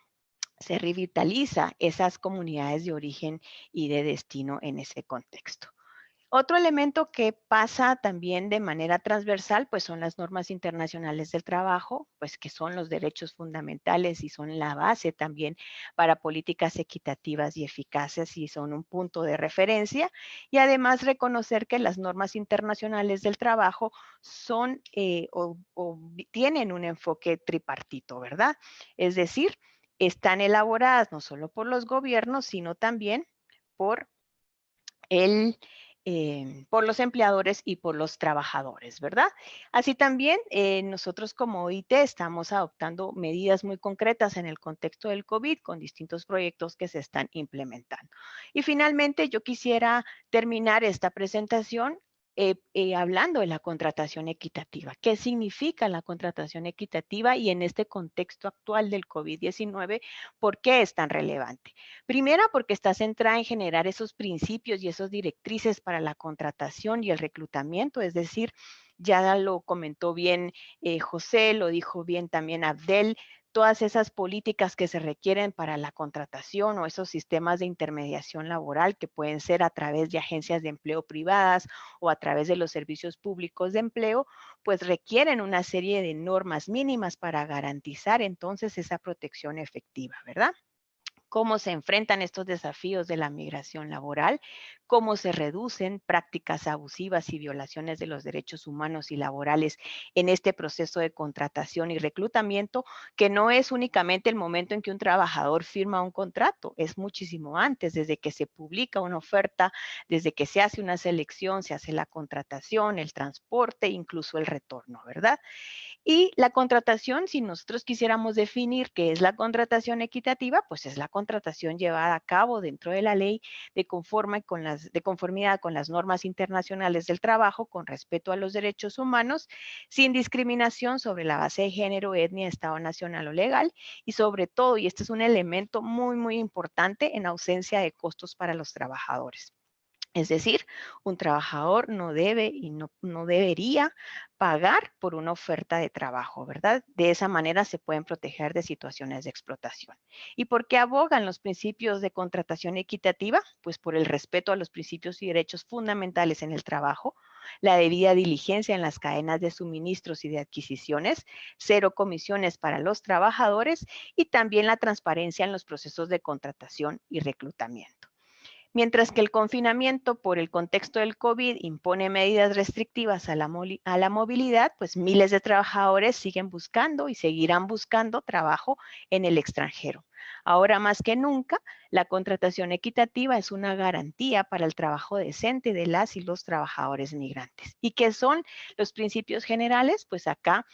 E: se revitaliza esas comunidades de origen y de destino en ese contexto. Otro elemento que pasa también de manera transversal, pues son las normas internacionales del trabajo, pues que son los derechos fundamentales y son la base también para políticas equitativas y eficaces y son un punto de referencia. Y además reconocer que las normas internacionales del trabajo son tienen un enfoque tripartito, ¿verdad? Es decir, están elaboradas no solo por los gobiernos, sino también por el por los empleadores y por los trabajadores, ¿verdad? Así también nosotros como OIT estamos adoptando medidas muy concretas en el contexto del COVID con distintos proyectos que se están implementando. Y finalmente yo quisiera terminar esta presentación hablando de la contratación equitativa. ¿Qué significa la contratación equitativa y en este contexto actual del COVID-19, por qué es tan relevante? Primera, porque está centrada en generar esos principios y esas directrices para la contratación y el reclutamiento, es decir, ya lo comentó bien José, lo dijo bien también Abdel, todas esas políticas que se requieren para la contratación o esos sistemas de intermediación laboral que pueden ser a través de agencias de empleo privadas o a través de los servicios públicos de empleo, pues requieren una serie de normas mínimas para garantizar entonces esa protección efectiva, ¿verdad? Cómo se enfrentan estos desafíos de la migración laboral, cómo se reducen prácticas abusivas y violaciones de los derechos humanos y laborales en este proceso de contratación y reclutamiento, que no es únicamente el momento en que un trabajador firma un contrato, es muchísimo antes, desde que se publica una oferta, desde que se hace una selección, se hace la contratación, el transporte, incluso el retorno, ¿verdad? Y la contratación, si nosotros quisiéramos definir qué es la contratación equitativa, pues es la contratación llevada a cabo dentro de la ley de conformidad con las normas internacionales del trabajo, con respeto a los derechos humanos, sin discriminación sobre la base de género, etnia, estado nacional o legal, y sobre todo, y este es un elemento muy, muy importante, en ausencia de costos para los trabajadores. Es decir, un trabajador no debe y no debería pagar por una oferta de trabajo, ¿verdad? De esa manera se pueden proteger de situaciones de explotación. ¿Y por qué abogan los principios de contratación equitativa? Pues por el respeto a los principios y derechos fundamentales en el trabajo, la debida diligencia en las cadenas de suministros y de adquisiciones, cero comisiones para los trabajadores y también la transparencia en los procesos de contratación y reclutamiento. Mientras que el confinamiento por el contexto del COVID impone medidas restrictivas a la movilidad, pues miles de trabajadores siguen buscando y seguirán buscando trabajo en el extranjero. Ahora más que nunca, la contratación equitativa es una garantía para el trabajo decente de las y los trabajadores migrantes. ¿Y qué son los principios generales? Pues acá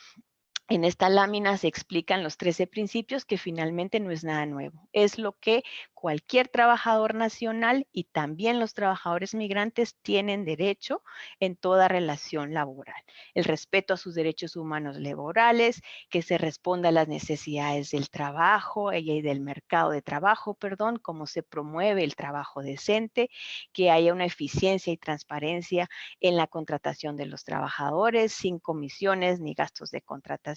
E: en esta lámina se explican los 13 principios, que finalmente no es nada nuevo. Es lo que cualquier trabajador nacional y también los trabajadores migrantes tienen derecho en toda relación laboral. El respeto a sus derechos humanos laborales, que se responda a las necesidades del trabajo y del mercado de trabajo, perdón, cómo se promueve el trabajo decente, que haya una eficiencia y transparencia en la contratación de los trabajadores, sin comisiones ni gastos de contratación,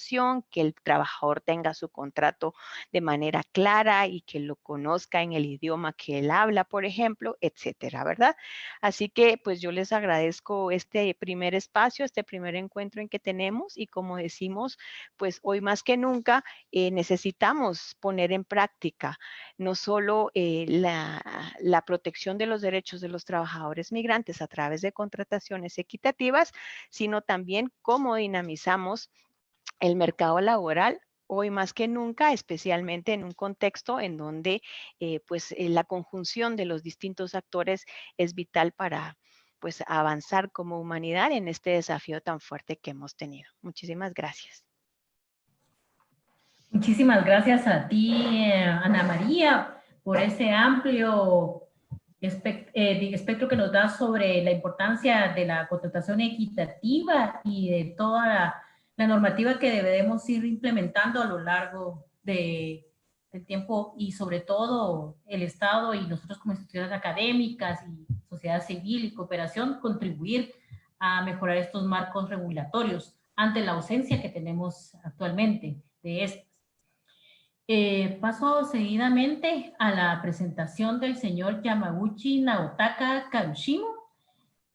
E: que el trabajador tenga su contrato de manera clara y que lo conozca en el idioma que él habla, por ejemplo, etcétera, ¿verdad? Así que pues yo les agradezco este primer espacio, este primer encuentro en que tenemos, y como decimos, pues hoy más que nunca necesitamos poner en práctica no solo la protección de los derechos de los trabajadores migrantes a través de contrataciones equitativas, sino también cómo dinamizamos el mercado laboral hoy más que nunca, especialmente en un contexto en donde la conjunción de los distintos actores es vital para pues avanzar como humanidad en este desafío tan fuerte que hemos tenido. Muchísimas gracias.
A: Muchísimas gracias a ti, Ana María, por ese amplio espectro que nos da sobre la importancia de la contratación equitativa y de toda la normativa que debemos ir implementando a lo largo del tiempo, y sobre todo el Estado y nosotros como instituciones académicas y sociedad civil y cooperación contribuir a mejorar estos marcos regulatorios ante la ausencia que tenemos actualmente de estos. Paso seguidamente a la presentación del señor Yamaguchi Naotaka Karushimo.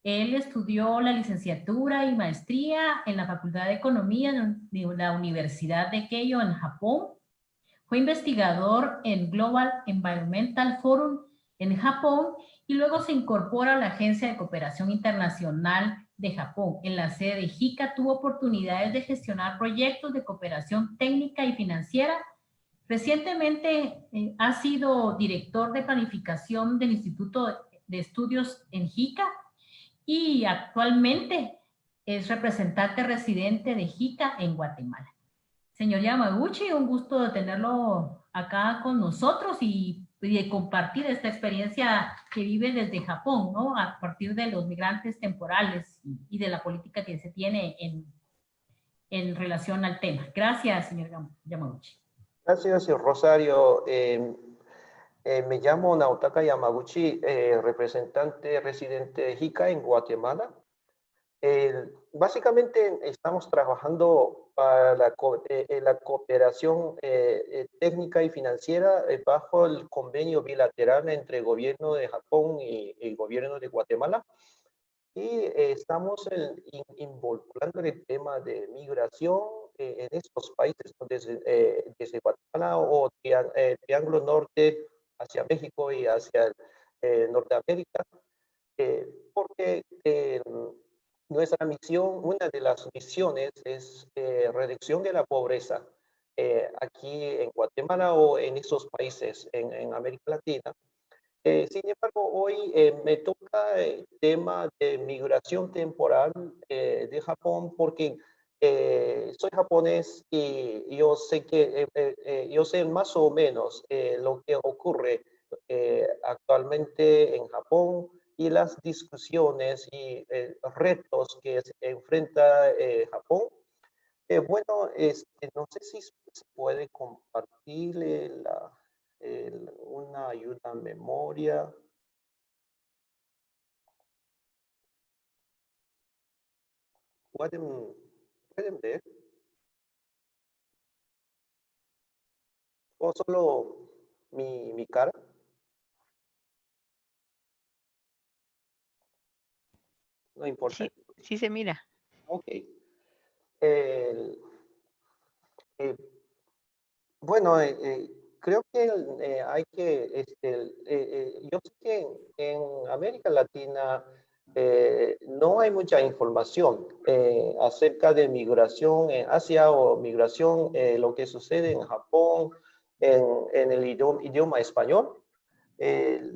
A: Él estudió la licenciatura y maestría en la Facultad de Economía de la Universidad de Keio en Japón. Fue investigador en Global Environmental Forum en Japón y luego se incorpora a la Agencia de Cooperación Internacional de Japón. En la sede de JICA tuvo oportunidades de gestionar proyectos de cooperación técnica y financiera. Recientemente ha sido director de planificación del Instituto de Estudios en JICA y actualmente es representante residente de JICA en Guatemala. Señor Yamaguchi, un gusto de tenerlo acá con nosotros y de compartir esta experiencia que vive desde Japón, ¿no? A partir de los migrantes temporales y de la política que se tiene en relación al tema. Gracias, señor Yamaguchi.
F: Gracias, Rosario. Me llamo Naotaka Yamaguchi, representante residente de JICA en Guatemala. Básicamente estamos trabajando para la cooperación técnica y financiera bajo el convenio bilateral entre el gobierno de Japón y el gobierno de Guatemala. Y estamos involucrando en el tema de migración en estos países, desde Guatemala o Triángulo Norte hacia México y hacia Norteamérica, porque nuestra misión, una de las misiones es reducción de la pobreza aquí en Guatemala o en esos países en América Latina. Sin embargo, hoy me toca el tema de migración temporal de Japón, porque soy japonés y yo sé yo sé más o menos lo que ocurre actualmente en Japón y las discusiones y retos que se enfrenta Japón. Bueno, no sé si se puede compartirle una ayuda a memoria. ¿Pueden ver? ¿O solo mi cara? No importa.
E: Sí, sí se mira.
F: Ok. El- eh, bueno, creo que hay que, yo sé que en América Latina no hay mucha información acerca de migración en Asia o migración, lo que sucede en Japón, en el idioma español. Eh,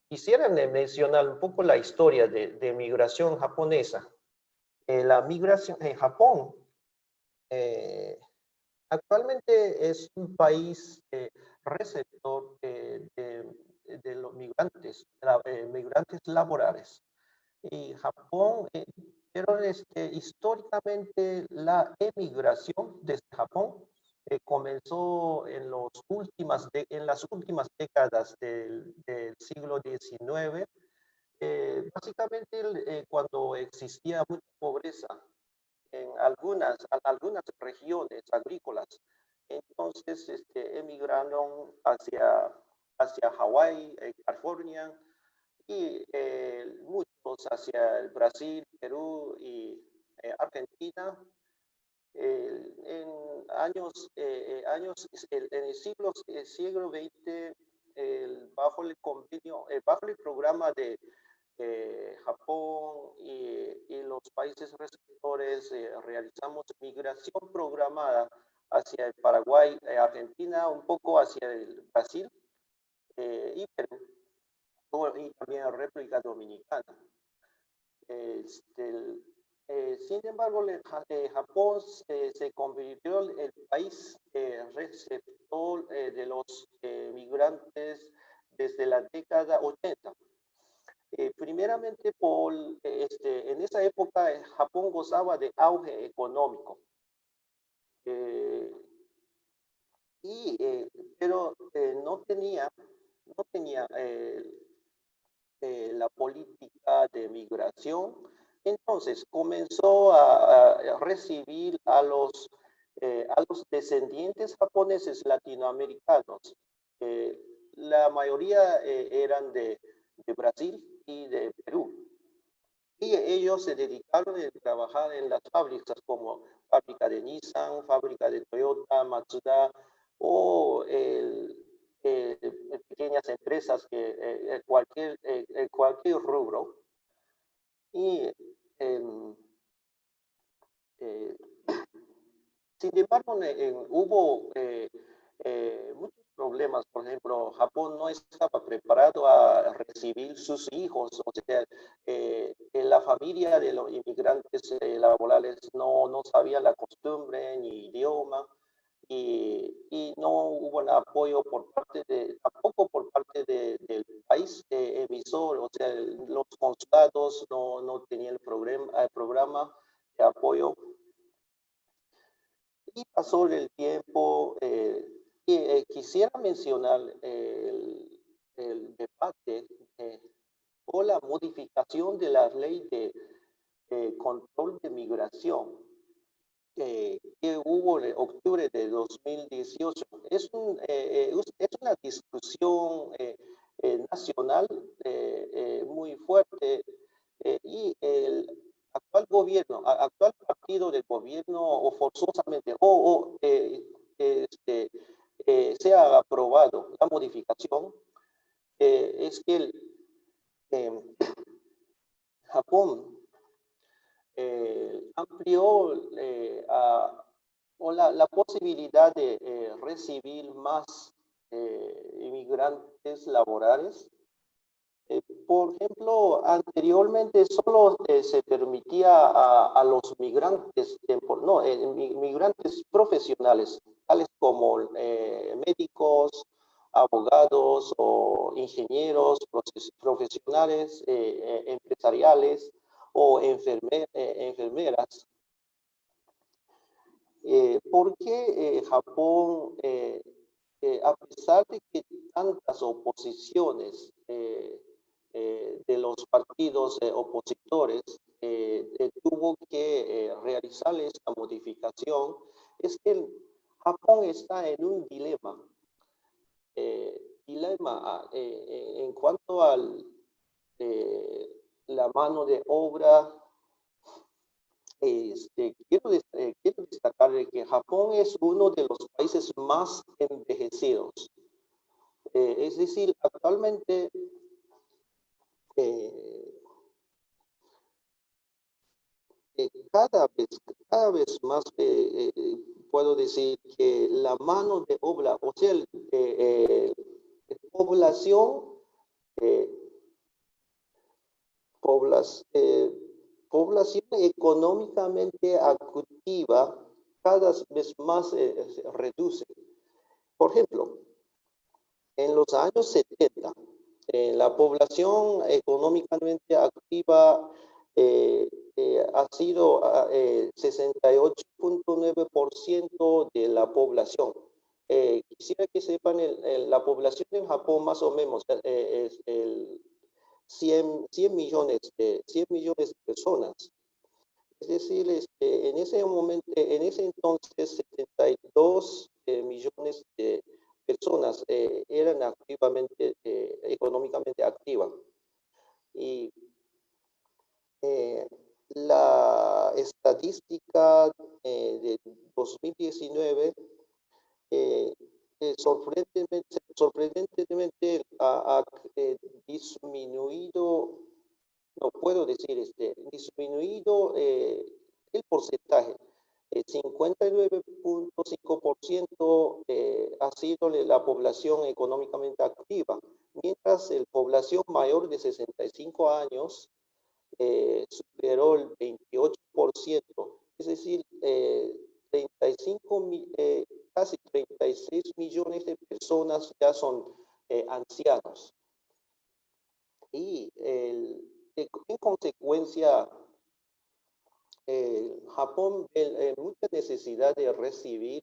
F: Quisiera mencionar un poco la historia de migración japonesa. La migración en Japón eh, actualmente es un país receptor de los migrantes, migrantes laborales. Y Japón, pero históricamente la emigración desde Japón comenzó en las últimas décadas del siglo XIX, básicamente cuando existía mucha pobreza en algunas regiones agrícolas. Entonces, emigraron hacia Hawái, California, y muchos hacia el Brasil, Perú y Argentina. En en el siglo XX, bajo el programa de Japón y los países receptores realizamos migración programada hacia el Paraguay, Argentina, un poco hacia el Brasil y Perú, y también República Dominicana. Este, Sin embargo, Japón se convirtió en el país receptor de los migrantes desde la década 80. Primeramente, en esa época Japón gozaba de auge económico, eh, pero no tenía la política de migración. Entonces comenzó a recibir a los descendientes japoneses latinoamericanos. La mayoría eran de Brasil y de Perú. Y ellos se dedicaron a trabajar en las fábricas como fábrica de Nissan, fábrica de Toyota, Matsuda o pequeñas empresas que cualquier rubro. Y eh, sin embargo, hubo muchos problemas. Por ejemplo, Japón no estaba preparado a recibir sus hijos. O sea, en la familia de los inmigrantes laborales no sabía la costumbre ni idioma. Y no hubo un apoyo tampoco por parte del país emisor. O sea, los consulados no tenían el programa de apoyo. Y pasó el tiempo y quisiera mencionar el debate o la modificación de la ley de control de migración que hubo en octubre de 2018. Es una discusión nacional muy fuerte y el actual partido del gobierno o forzosamente sea aprobado la modificación, es que Japón amplió la posibilidad de recibir más inmigrantes laborales Por ejemplo, anteriormente solo se permitía a los migrantes, migrantes profesionales, tales como médicos, abogados o ingenieros profesionales, empresariales o enfermeras. ¿Por qué Japón, a pesar de que tantas oposiciones de los partidos opositores tuvo que realizar esta modificación? Es que Japón está en un dilema. En cuanto a la mano de obra. Quiero destacar que Japón es uno de los países más envejecidos. Es decir, actualmente cada vez más puedo decir que la mano de obra, o sea, población, población económicamente activa cada vez más se reduce. Por ejemplo, en los años 70, la población económicamente activa ha sido 68.9% de la población. Quisiera que sepan, la población en Japón más o menos es 100 millones de personas. Es decir, en ese entonces 72 millones de personas eran económicamente activas. Y la estadística de 2019 sorprendentemente ha disminuido, no puedo decir, disminuido el porcentaje. 59.5% ha sido la población económicamente activa, mientras la población mayor de 65 años superó el 28%, es decir, casi 36 millones de personas ya son ancianos. Y en consecuencia, Japón ve mucha necesidad de recibir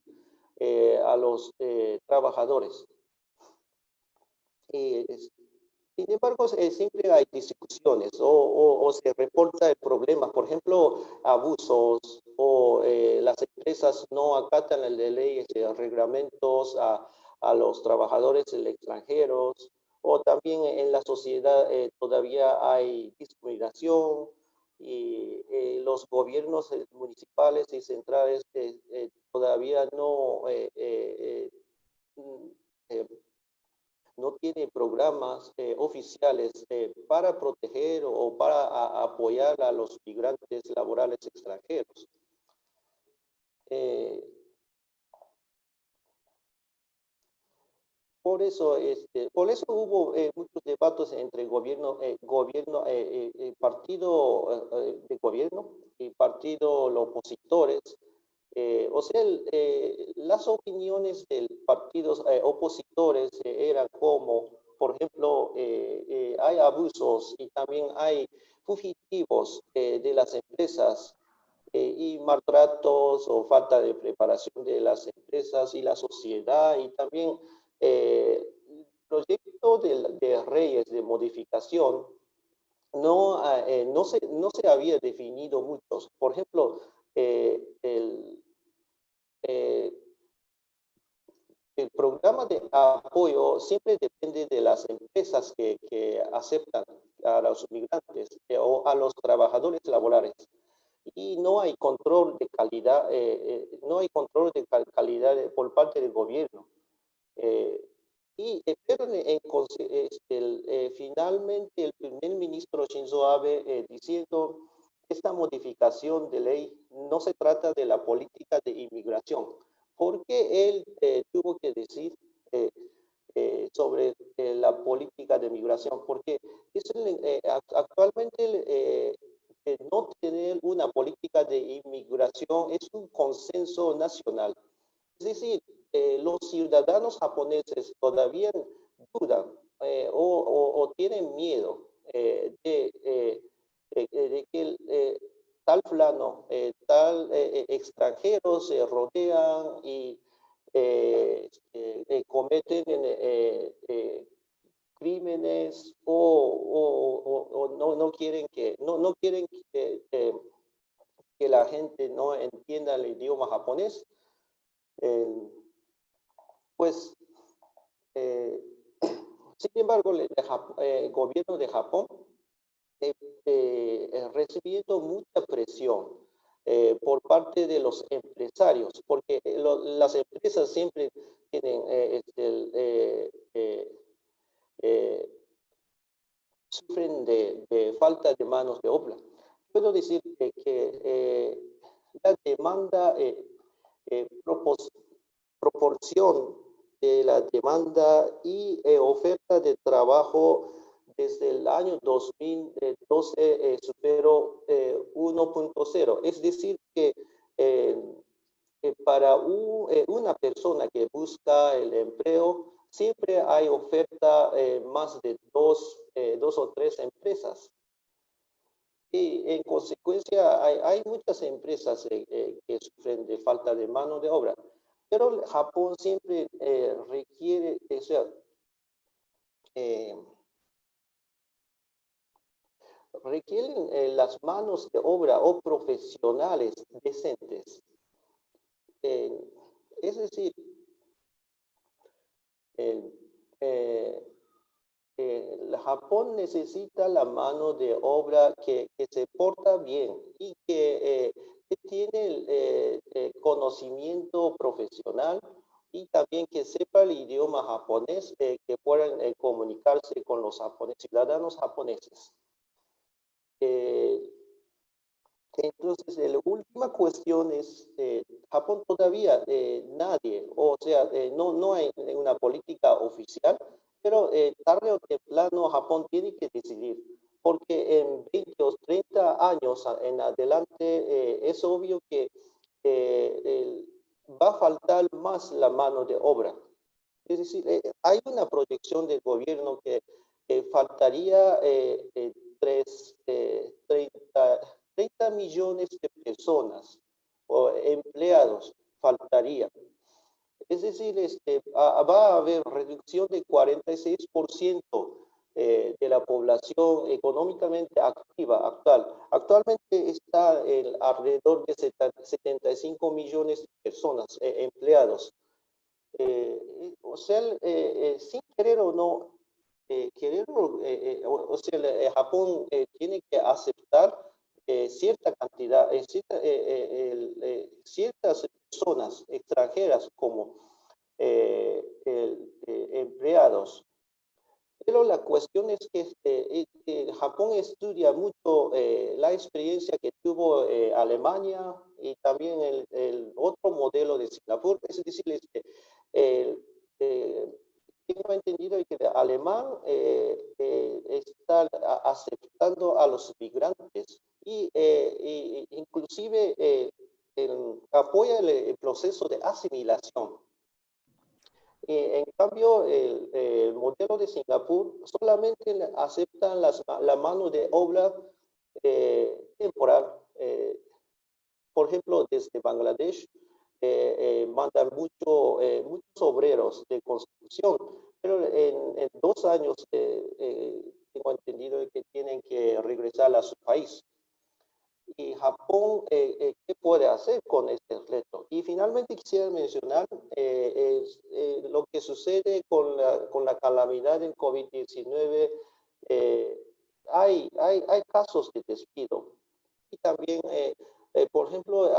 F: a los trabajadores. Sin embargo, siempre hay discusiones o se reporta el problema, por ejemplo, abusos o las empresas no acatan las leyes y reglamentos a los trabajadores extranjeros, o también en la sociedad todavía hay discriminación y los gobiernos municipales y centrales todavía no tiene programas oficiales para proteger o para apoyar a los migrantes laborales extranjeros. Por eso hubo muchos debates entre partido de gobierno y partido los opositores. O sea, las opiniones de partidos opositores eran como, por ejemplo, hay abusos y también hay fugitivos de las empresas y maltratos o falta de preparación de las empresas y la sociedad, y también el proyecto de Reyes de modificación no se había definido muchos. Por ejemplo, el programa de apoyo siempre depende de las empresas que aceptan a los migrantes o a los trabajadores laborales. Y no hay control de calidad, por parte del gobierno. Pero finalmente el primer ministro Shinzo Abe diciendo: esta modificación de ley no se trata de la política de inmigración, porque él tuvo que decir sobre la política de migración, porque actualmente no tener una política de inmigración es un consenso nacional. Es decir, los ciudadanos japoneses todavía dudan o tienen miedo de que tal plano, extranjeros se rodean y cometen crímenes o no quieren no quieren que la gente no entienda el idioma japonés. Pues, sin embargo, el gobierno de Japón recibiendo mucha presión por parte de los empresarios, porque las empresas siempre tienen sufren de falta de manos de obra. Puedo decir que la demanda, proporción de la demanda y oferta de trabajo desde el año 2012 superó 1.0. Es decir, que para una persona que busca el empleo, siempre hay oferta más de dos o tres empresas. Y en consecuencia hay muchas empresas que sufren de falta de mano de obra. Pero Japón siempre requiere, o sea, requieren las manos de obra o profesionales decentes. Es decir, Japón necesita la mano de obra que se porta bien y que tiene el conocimiento profesional y también que sepa el idioma japonés, que puedan comunicarse con los ciudadanos japoneses. Entonces, la última cuestión es, Japón todavía nadie, o sea, no hay una política oficial, pero tarde o temprano Japón tiene que decidir, porque en 20 o 30 años en adelante es obvio que va a faltar más la mano de obra. Es decir, hay una proyección del gobierno que faltaría 30 millones de personas o empleados faltaría. Es decir, va a haber reducción de 46% de la población económicamente activa actual. Actualmente está alrededor de 75 millones de personas empleados. O sea, sin querer o no, Japón tiene que aceptar cierta cantidad, ciertas personas extranjeras como empleados. Pero la cuestión es que Japón estudia mucho la experiencia que tuvo Alemania y también el otro modelo de Singapur. Es decir, tengo entendido que el alemán está aceptando a los migrantes y inclusive apoya el proceso de asimilación. En cambio, el modelo de Singapur solamente aceptan la mano de obra temporal. Por ejemplo, desde Bangladesh mandan muchos obreros de construcción, pero en 2 años tengo entendido que tienen que regresar a su país. Y Japón, ¿qué puede hacer con este reto? Y finalmente quisiera mencionar lo que sucede con la calamidad del COVID-19. Hay casos de despido. Y también, por ejemplo,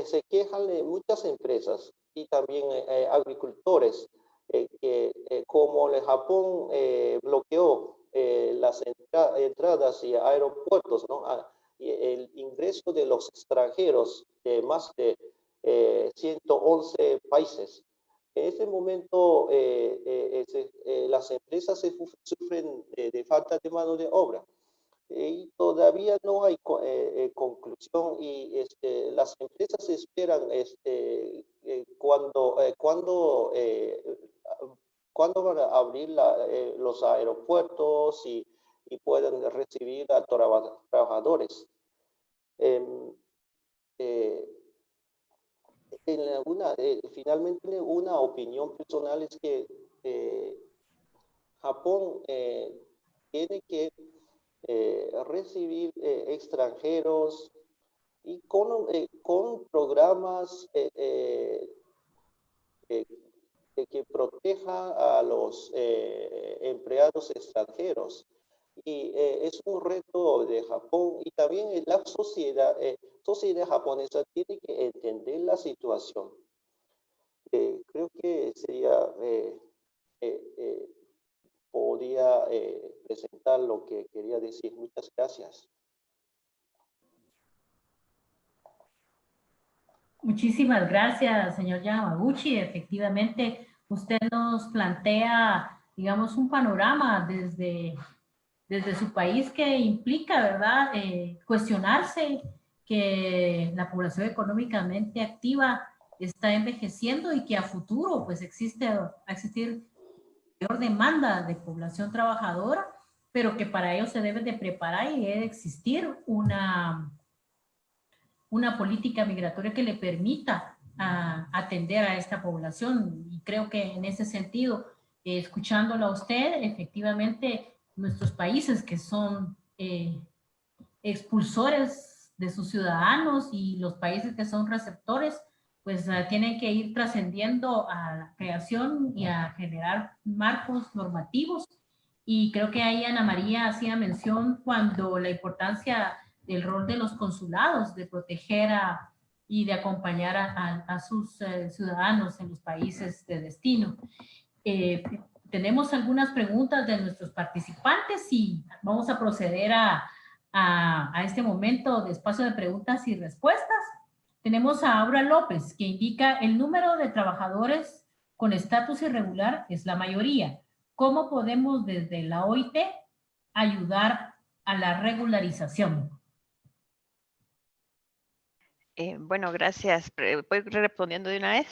F: se quejan de muchas empresas y también agricultores, que como el Japón bloqueó las entradas y aeropuertos, ¿no? Y el ingreso de los extranjeros de más de 111 países. En este momento, las las empresas sufren de falta de mano de obra. Y todavía no hay conclusión y las empresas esperan cuándo van a abrir los aeropuertos y puedan recibir a trabajadores. Finalmente, una opinión personal es que Japón tiene que recibir extranjeros y con programas que proteja a los empleados extranjeros. Y es un reto de Japón y también la sociedad japonesa tiene que entender la situación. Creo que podría presentar lo que quería decir. Muchas gracias.
A: Muchísimas gracias, señor Yamaguchi. Efectivamente, usted nos plantea, digamos, un panorama desde su país que implica, ¿verdad?, cuestionarse que la población económicamente activa está envejeciendo y que a futuro pues va a existir mayor demanda de población trabajadora, pero que para ello se debe de preparar y debe de existir una política migratoria que le permita atender a esta población. Y creo que en ese sentido, escuchándolo a usted, efectivamente, nuestros países que son expulsores de sus ciudadanos y los países que son receptores, pues tienen que ir trascendiendo a la creación y a generar marcos normativos. Y creo que ahí Ana María hacía mención cuando la importancia del rol de los consulados, de proteger y de acompañar a sus ciudadanos en los países de destino. Tenemos algunas preguntas de nuestros participantes y vamos a proceder a este momento de espacio de preguntas y respuestas. Tenemos a Aura López, que indica el número de trabajadores con estatus irregular es la mayoría. ¿Cómo podemos desde la OIT ayudar a la regularización?
E: Bueno, gracias. ¿Voy respondiendo de una vez?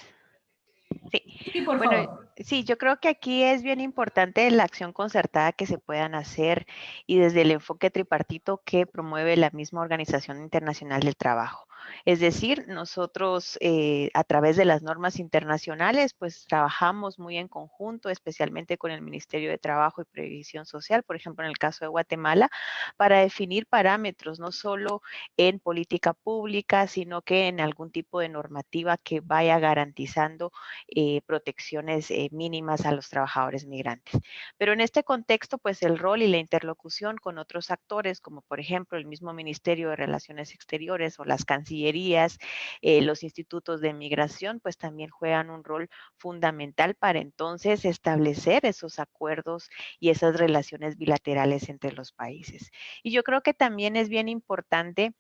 E: Sí.
A: Sí, por favor.
E: Sí, yo creo que aquí es bien importante la acción concertada que se puedan hacer y desde el enfoque tripartito que promueve la misma Organización Internacional del Trabajo. Es decir, nosotros a través de las normas internacionales, pues trabajamos muy en conjunto, especialmente con el Ministerio de Trabajo y Previsión Social, por ejemplo, en el caso de Guatemala, para definir parámetros, no solo en política pública, sino que en algún tipo de normativa que vaya garantizando protecciones mínimas a los trabajadores migrantes. Pero en este contexto, pues el rol y la interlocución con otros actores, como por ejemplo el mismo Ministerio de Relaciones Exteriores o las cancillerías, los institutos de migración, pues también juegan un rol fundamental para entonces establecer esos acuerdos y esas relaciones bilaterales entre los países. Y yo creo que también es bien importante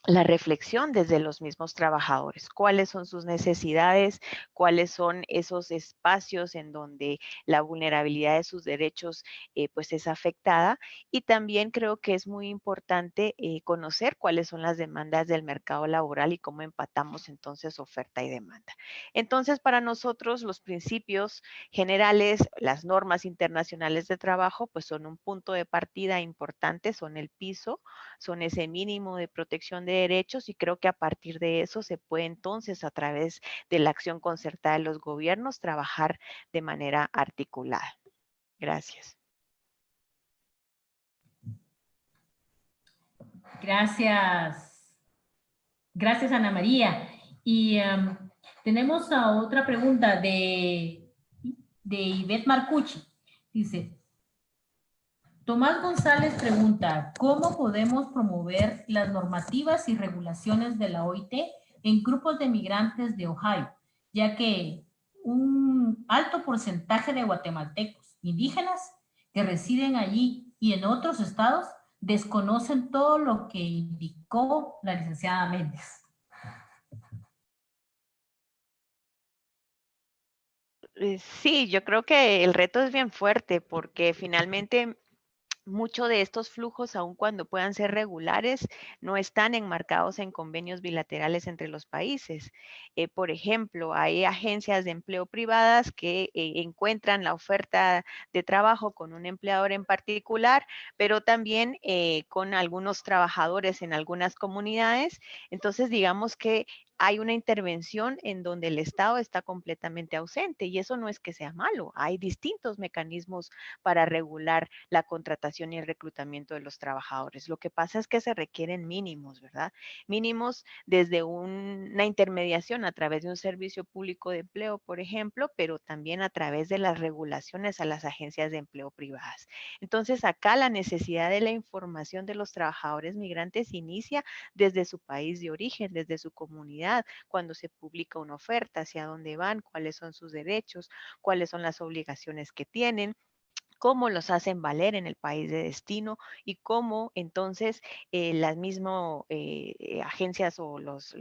E: la reflexión desde los mismos trabajadores, cuáles son sus necesidades, cuáles son esos espacios en donde la vulnerabilidad de sus derechos pues es afectada, y también creo que es muy importante conocer cuáles son las demandas del mercado laboral y cómo empatamos entonces oferta y demanda. Entonces, para nosotros los principios generales, las normas internacionales de trabajo, pues son un punto de partida importante, son el piso, son ese mínimo de protección de derechos, y creo que a partir de eso se puede entonces, a través de la acción concertada de los gobiernos, trabajar de manera articulada. Gracias.
A: Gracias. Gracias, Ana María. Y tenemos otra pregunta de Ivette Marcucci. Dice, Tomás González pregunta, ¿cómo podemos promover las normativas y regulaciones de la OIT en grupos de migrantes de Ohio, ya que un alto porcentaje de guatemaltecos indígenas que residen allí y en otros estados desconocen todo lo que indicó la licenciada Méndez?
E: Sí, yo creo que el reto es bien fuerte porque finalmente mucho de estos flujos, aun cuando puedan ser regulares, no están enmarcados en convenios bilaterales entre los países. Por ejemplo, hay agencias de empleo privadas que encuentran la oferta de trabajo con un empleador en particular, pero también con algunos trabajadores en algunas comunidades. Entonces, digamos que hay una intervención en donde el Estado está completamente ausente y eso no es que sea malo. Hay distintos mecanismos para regular la contratación y el reclutamiento de los trabajadores. Lo que pasa es que se requieren mínimos, ¿verdad? Mínimos desde una intermediación a través de un servicio público de empleo, por ejemplo, pero también a través de las regulaciones a las agencias de empleo privadas. Entonces, acá la necesidad de la información de los trabajadores migrantes inicia desde su país de origen, desde su comunidad, cuando se publica una oferta, hacia dónde van, cuáles son sus derechos, cuáles son las obligaciones que tienen, cómo los hacen valer en el país de destino y cómo entonces las mismas agencias o los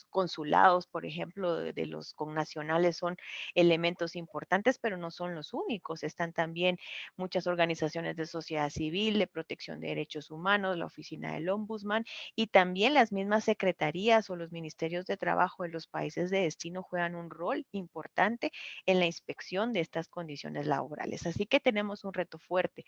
E: consulados, por ejemplo, de los connacionales son elementos importantes, pero no son los únicos. Están también muchas organizaciones de sociedad civil, de protección de derechos humanos, la oficina del ombudsman y también las mismas secretarías o los ministerios de trabajo de los países de destino juegan un rol importante en la inspección de estas condiciones laborales. Así que tenemos un reto fuerte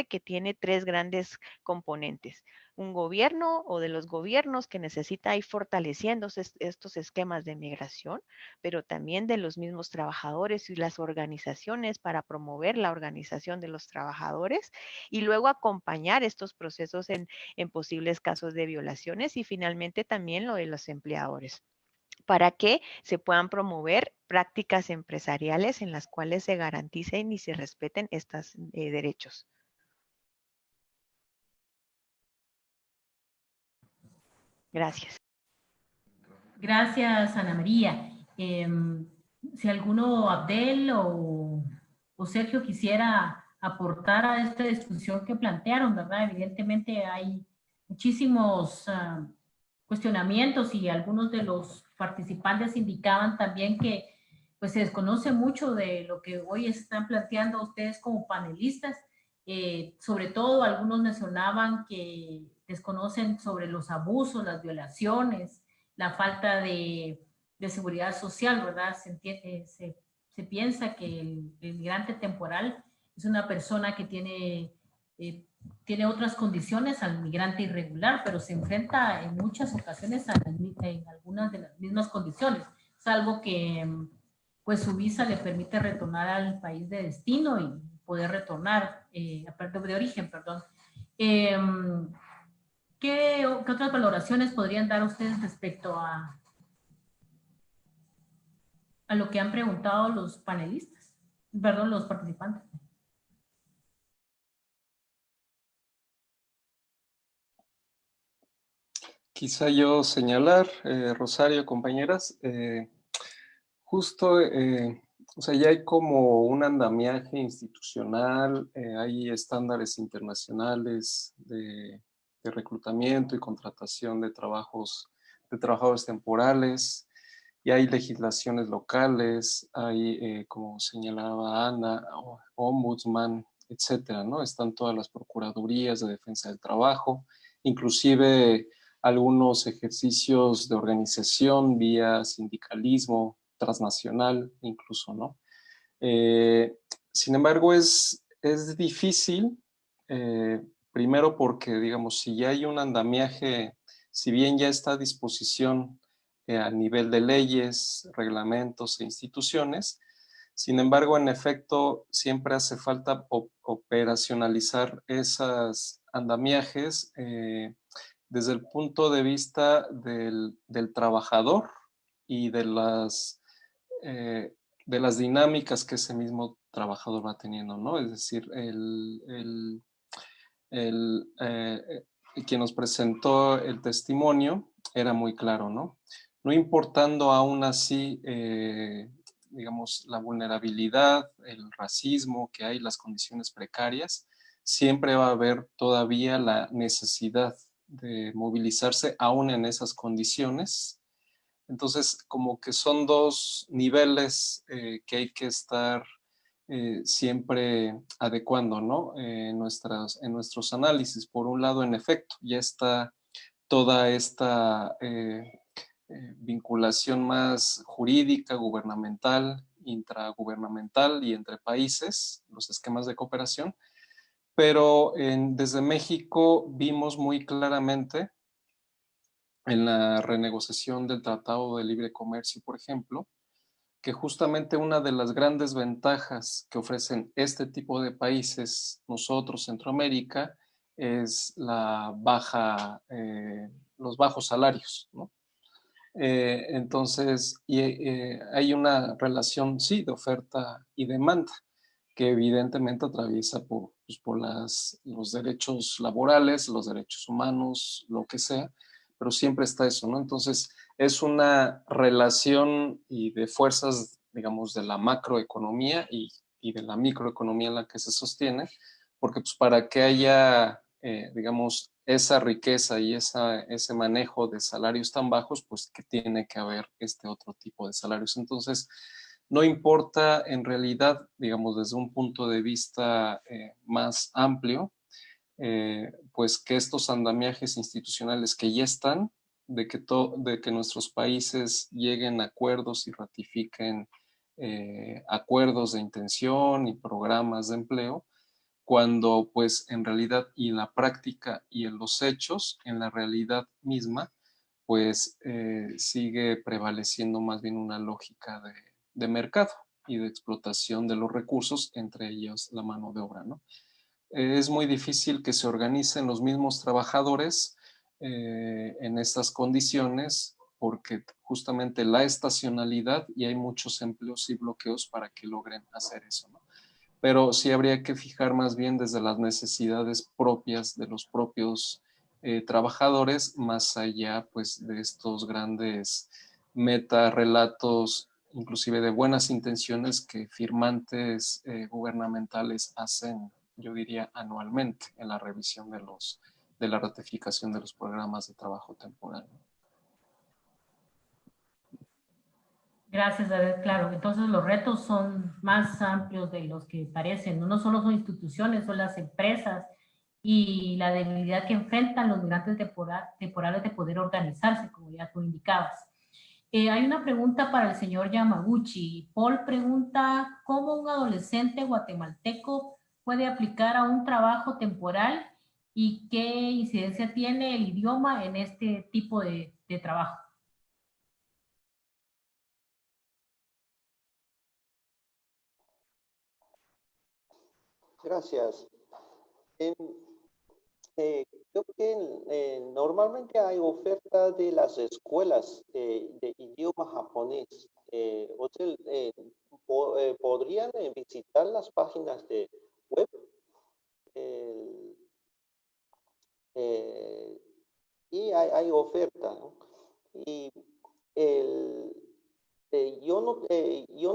E: que tiene tres grandes componentes. Un gobierno o de los gobiernos que necesita ir fortaleciendo estos esquemas de migración, pero también de los mismos trabajadores y las organizaciones para promover la organización de los trabajadores y luego acompañar estos procesos en posibles casos de violaciones y finalmente también lo de los empleadores para que se puedan promover prácticas empresariales en las cuales se garanticen y se respeten estos derechos. Gracias.
A: Gracias, Ana María. Si alguno, Abdel o Sergio, quisiera aportar a esta discusión que plantearon, ¿verdad? Evidentemente hay muchísimos cuestionamientos y algunos de los participantes indicaban también que pues se desconoce mucho de lo que hoy están planteando ustedes como panelistas. Sobre todo algunos mencionaban que desconocen sobre los abusos, las violaciones, la falta de seguridad social, ¿verdad? Se piensa que el migrante temporal es una persona que tiene otras condiciones al migrante irregular, pero se enfrenta en muchas ocasiones en algunas de las mismas condiciones, salvo que pues su visa le permite retornar al país de destino y poder retornar, de origen, perdón. ¿Qué otras valoraciones podrían dar ustedes respecto a lo que han preguntado los panelistas? Perdón, los participantes.
D: Quizá yo señalar, Rosario, compañeras, justo, o sea, ya hay como un andamiaje institucional, hay estándares internacionales de reclutamiento y contratación de trabajadores temporales, y hay legislaciones locales, hay, como señalaba Ana, ombudsman, etcétera, ¿no? Están todas las procuradurías de defensa del trabajo, inclusive algunos ejercicios de organización vía sindicalismo transnacional incluso, ¿no? Sin embargo, es difícil, primero porque, digamos, si ya hay un andamiaje, si bien ya está a disposición a nivel de leyes, reglamentos e instituciones, sin embargo, en efecto, siempre hace falta operacionalizar esos andamiajes desde el punto de vista del trabajador y de las dinámicas que ese mismo trabajador va teniendo, ¿no? Es decir, quien nos presentó el testimonio era muy claro, ¿no? No importando aún así, digamos, la vulnerabilidad, el racismo que hay, las condiciones precarias, siempre va a haber todavía la necesidad de movilizarse aún en esas condiciones Entonces, como que son dos niveles que hay que estar siempre adecuando, ¿no? En nuestros análisis. Por un lado, en efecto, ya está toda esta vinculación más jurídica, gubernamental, intragubernamental y entre países, los esquemas de cooperación, pero desde México vimos muy claramente en la renegociación del Tratado de Libre Comercio, por ejemplo, que justamente una de las grandes ventajas que ofrecen este tipo de países, nosotros, Centroamérica, es los bajos salarios, ¿no? Entonces, hay una relación, sí, de oferta y demanda, que evidentemente atraviesa por los derechos laborales, los derechos humanos, lo que sea, pero siempre está eso, ¿no? Entonces, es una relación y de fuerzas, digamos, de la macroeconomía y de la microeconomía en la que se sostiene, porque pues para que haya, digamos, esa riqueza y ese manejo de salarios tan bajos, pues que tiene que haber este otro tipo de salarios. Entonces, no importa en realidad, digamos, desde un punto de vista más amplio, pues que estos andamiajes institucionales que ya están, de que nuestros países lleguen a acuerdos y ratifiquen acuerdos de intención y programas de empleo, cuando pues en realidad y en la práctica y en los hechos, en la realidad misma, pues sigue prevaleciendo más bien una lógica de mercado y de explotación de los recursos, entre ellos la mano de obra, ¿no? Es muy difícil que se organicen los mismos trabajadores en estas condiciones porque justamente la estacionalidad y hay muchos empleos y bloqueos para que logren hacer eso, ¿no? Pero sí habría que fijar más bien desde las necesidades propias de los propios trabajadores, más allá pues de estos grandes metarrelatos, inclusive de buenas intenciones que firmantes gubernamentales hacen, yo diría, anualmente en la revisión de la ratificación de los programas de trabajo temporal.
A: Gracias, David. Claro, entonces los retos son más amplios de los que parecen. No solo son instituciones, son las empresas y la debilidad que enfrentan los migrantes temporales de poder organizarse, como ya tú indicabas. Hay una pregunta para el señor Yamaguchi. Paul pregunta, ¿cómo un adolescente guatemalteco puede aplicar a un trabajo temporal y qué incidencia tiene el idioma en este tipo de trabajo?
F: Gracias. Creo que normalmente hay oferta de las escuelas de idioma japonés. Podrían visitar las páginas de web y hay oferta, ¿no? Y yo no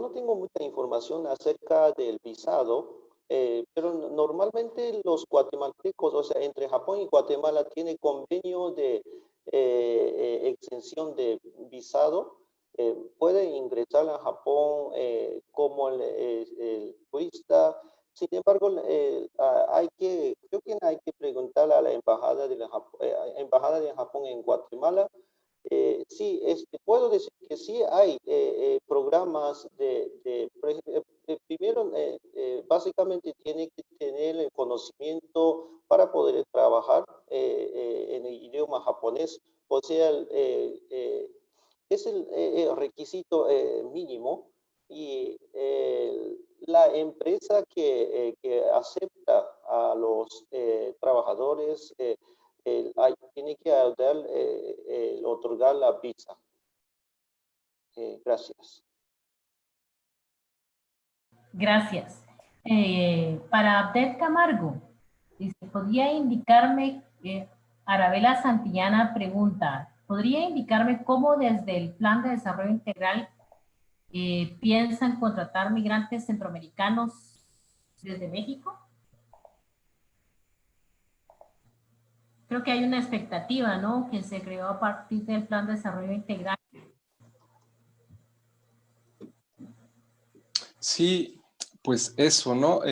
F: tengo mucha información acerca del visado. Pero normalmente los guatemaltecos, o sea, entre Japón y Guatemala tiene convenio de exención de visado. Pueden ingresar a Japón como el turista. Sin embargo, creo que hay que preguntar a la embajada embajada de Japón en Guatemala. Sí, puedo decir que sí hay programas primero, básicamente tiene que tener el conocimiento para poder trabajar en el idioma japonés, o sea, es el requisito mínimo y la empresa que acepta a los trabajadores tiene que otorgar la visa. Gracias.
A: Gracias. Para Abdel Camargo, ¿podría indicarme, Arabela Santillana pregunta, ¿podría indicarme cómo desde el Plan de Desarrollo Integral piensan contratar migrantes centroamericanos desde México? Creo que hay una expectativa, ¿no? Que se creó a partir del Plan de Desarrollo Integral
D: Sí, pues eso, ¿no?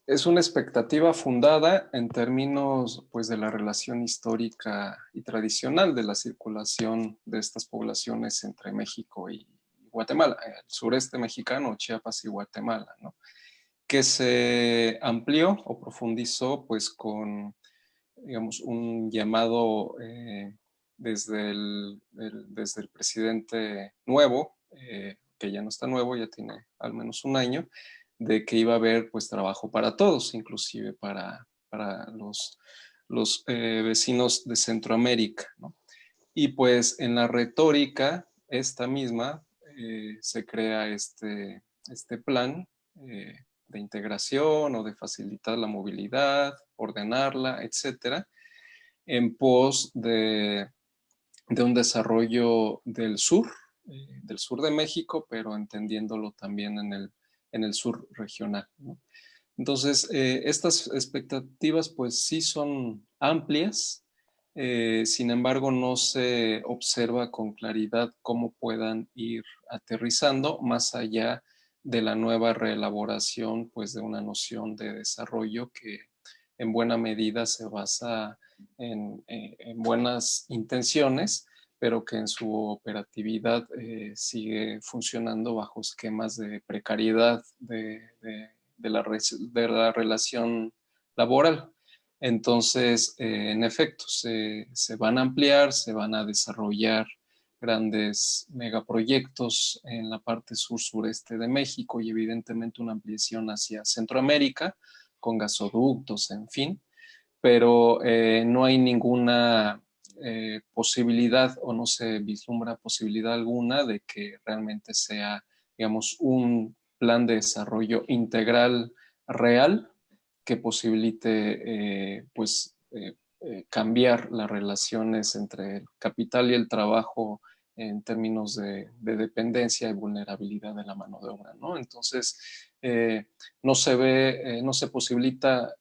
D: Es una expectativa fundada en términos, pues, de la relación histórica y tradicional de la circulación de estas poblaciones entre México y Guatemala, el sureste mexicano, Chiapas y Guatemala, ¿no? Que se amplió o profundizó, pues, con, digamos, un llamado desde el presidente nuevo, que ya no está nuevo, ya tiene al menos un año, de que iba a haber, pues, trabajo para todos, inclusive para los vecinos de Centroamérica, ¿no? Y pues en la retórica, esta misma, se crea este plan de integración o de facilitar la movilidad, ordenarla, etcétera, en pos de un desarrollo del sur de México, pero entendiéndolo también en el sur regional, ¿no? Entonces, estas expectativas pues sí son amplias, sin embargo no se observa con claridad cómo puedan ir aterrizando más allá de la nueva reelaboración pues de una noción de desarrollo que en buena medida se basa en buenas intenciones, pero que en su operatividad sigue funcionando bajo esquemas de precariedad de la relación laboral. Entonces, en efecto, se van a ampliar, se van a desarrollar grandes megaproyectos en la parte sur-sureste de México y evidentemente una ampliación hacia Centroamérica con gasoductos, en fin, pero no hay ninguna posibilidad o no se vislumbra posibilidad alguna de que realmente sea, digamos, un plan de desarrollo integral real que posibilite cambiar las relaciones entre el capital y el trabajo en términos de dependencia y vulnerabilidad de la mano de obra, ¿no? Entonces, no se ve, no se posibilita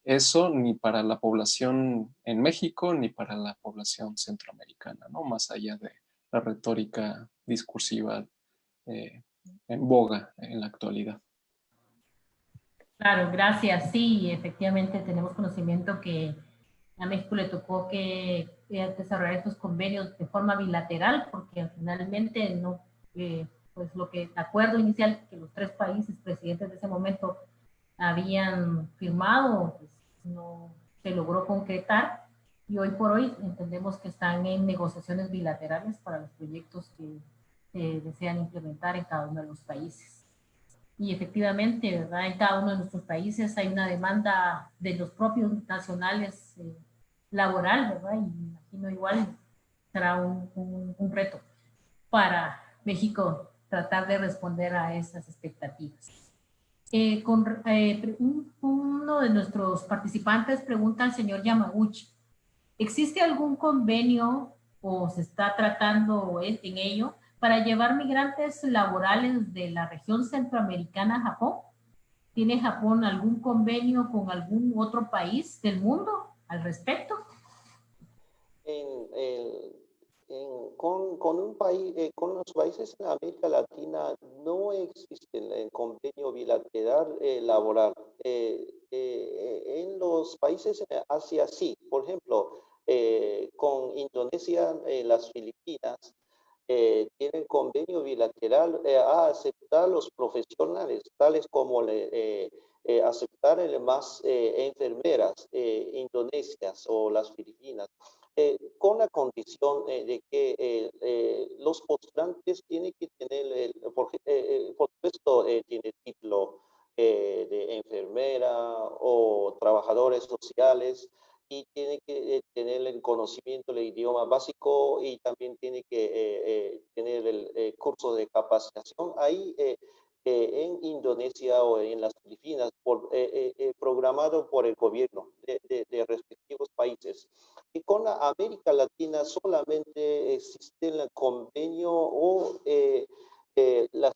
D: eso ni para la población en México ni para la población centroamericana, ¿no? Más allá de la retórica discursiva eh, en boga en la actualidad.
A: Claro, gracias. Sí, efectivamente tenemos conocimiento que a México le tocó que desarrollar estos convenios de forma bilateral, porque finalmente no, pues lo que, acuerdo inicial que los tres países presidentes de ese momento habían firmado, pues no se logró concretar y hoy por hoy entendemos que están en negociaciones bilaterales para los proyectos que desean implementar en cada uno de los países. Y efectivamente, ¿verdad? En cada uno de nuestros países hay una demanda de los propios nacionales laboral, ¿verdad? Y me imagino igual será un reto para México tratar de responder a esas expectativas. Uno de nuestros participantes pregunta al señor Yamaguchi, ¿existe algún convenio o se está tratando en ello para llevar migrantes laborales de la región centroamericana a Japón? ¿Tiene Japón algún convenio con algún otro país del mundo al respecto?
F: Con un país, con los países en América Latina no existe el convenio bilateral laboral. En los países en Asia sí, por ejemplo, con Indonesia, las Filipinas, tienen convenio bilateral a aceptar los profesionales, tales como aceptar más enfermeras indonesias o las filipinas, con la condición de que los postulantes tienen que tener, por supuesto, tiene título de enfermera o trabajadores sociales, y tiene que tener el conocimiento del idioma básico y también tiene que tener el curso de capacitación ahí en Indonesia o en las Filipinas, programado por el gobierno de respectivos países. Y con la América Latina solamente existe el convenio o la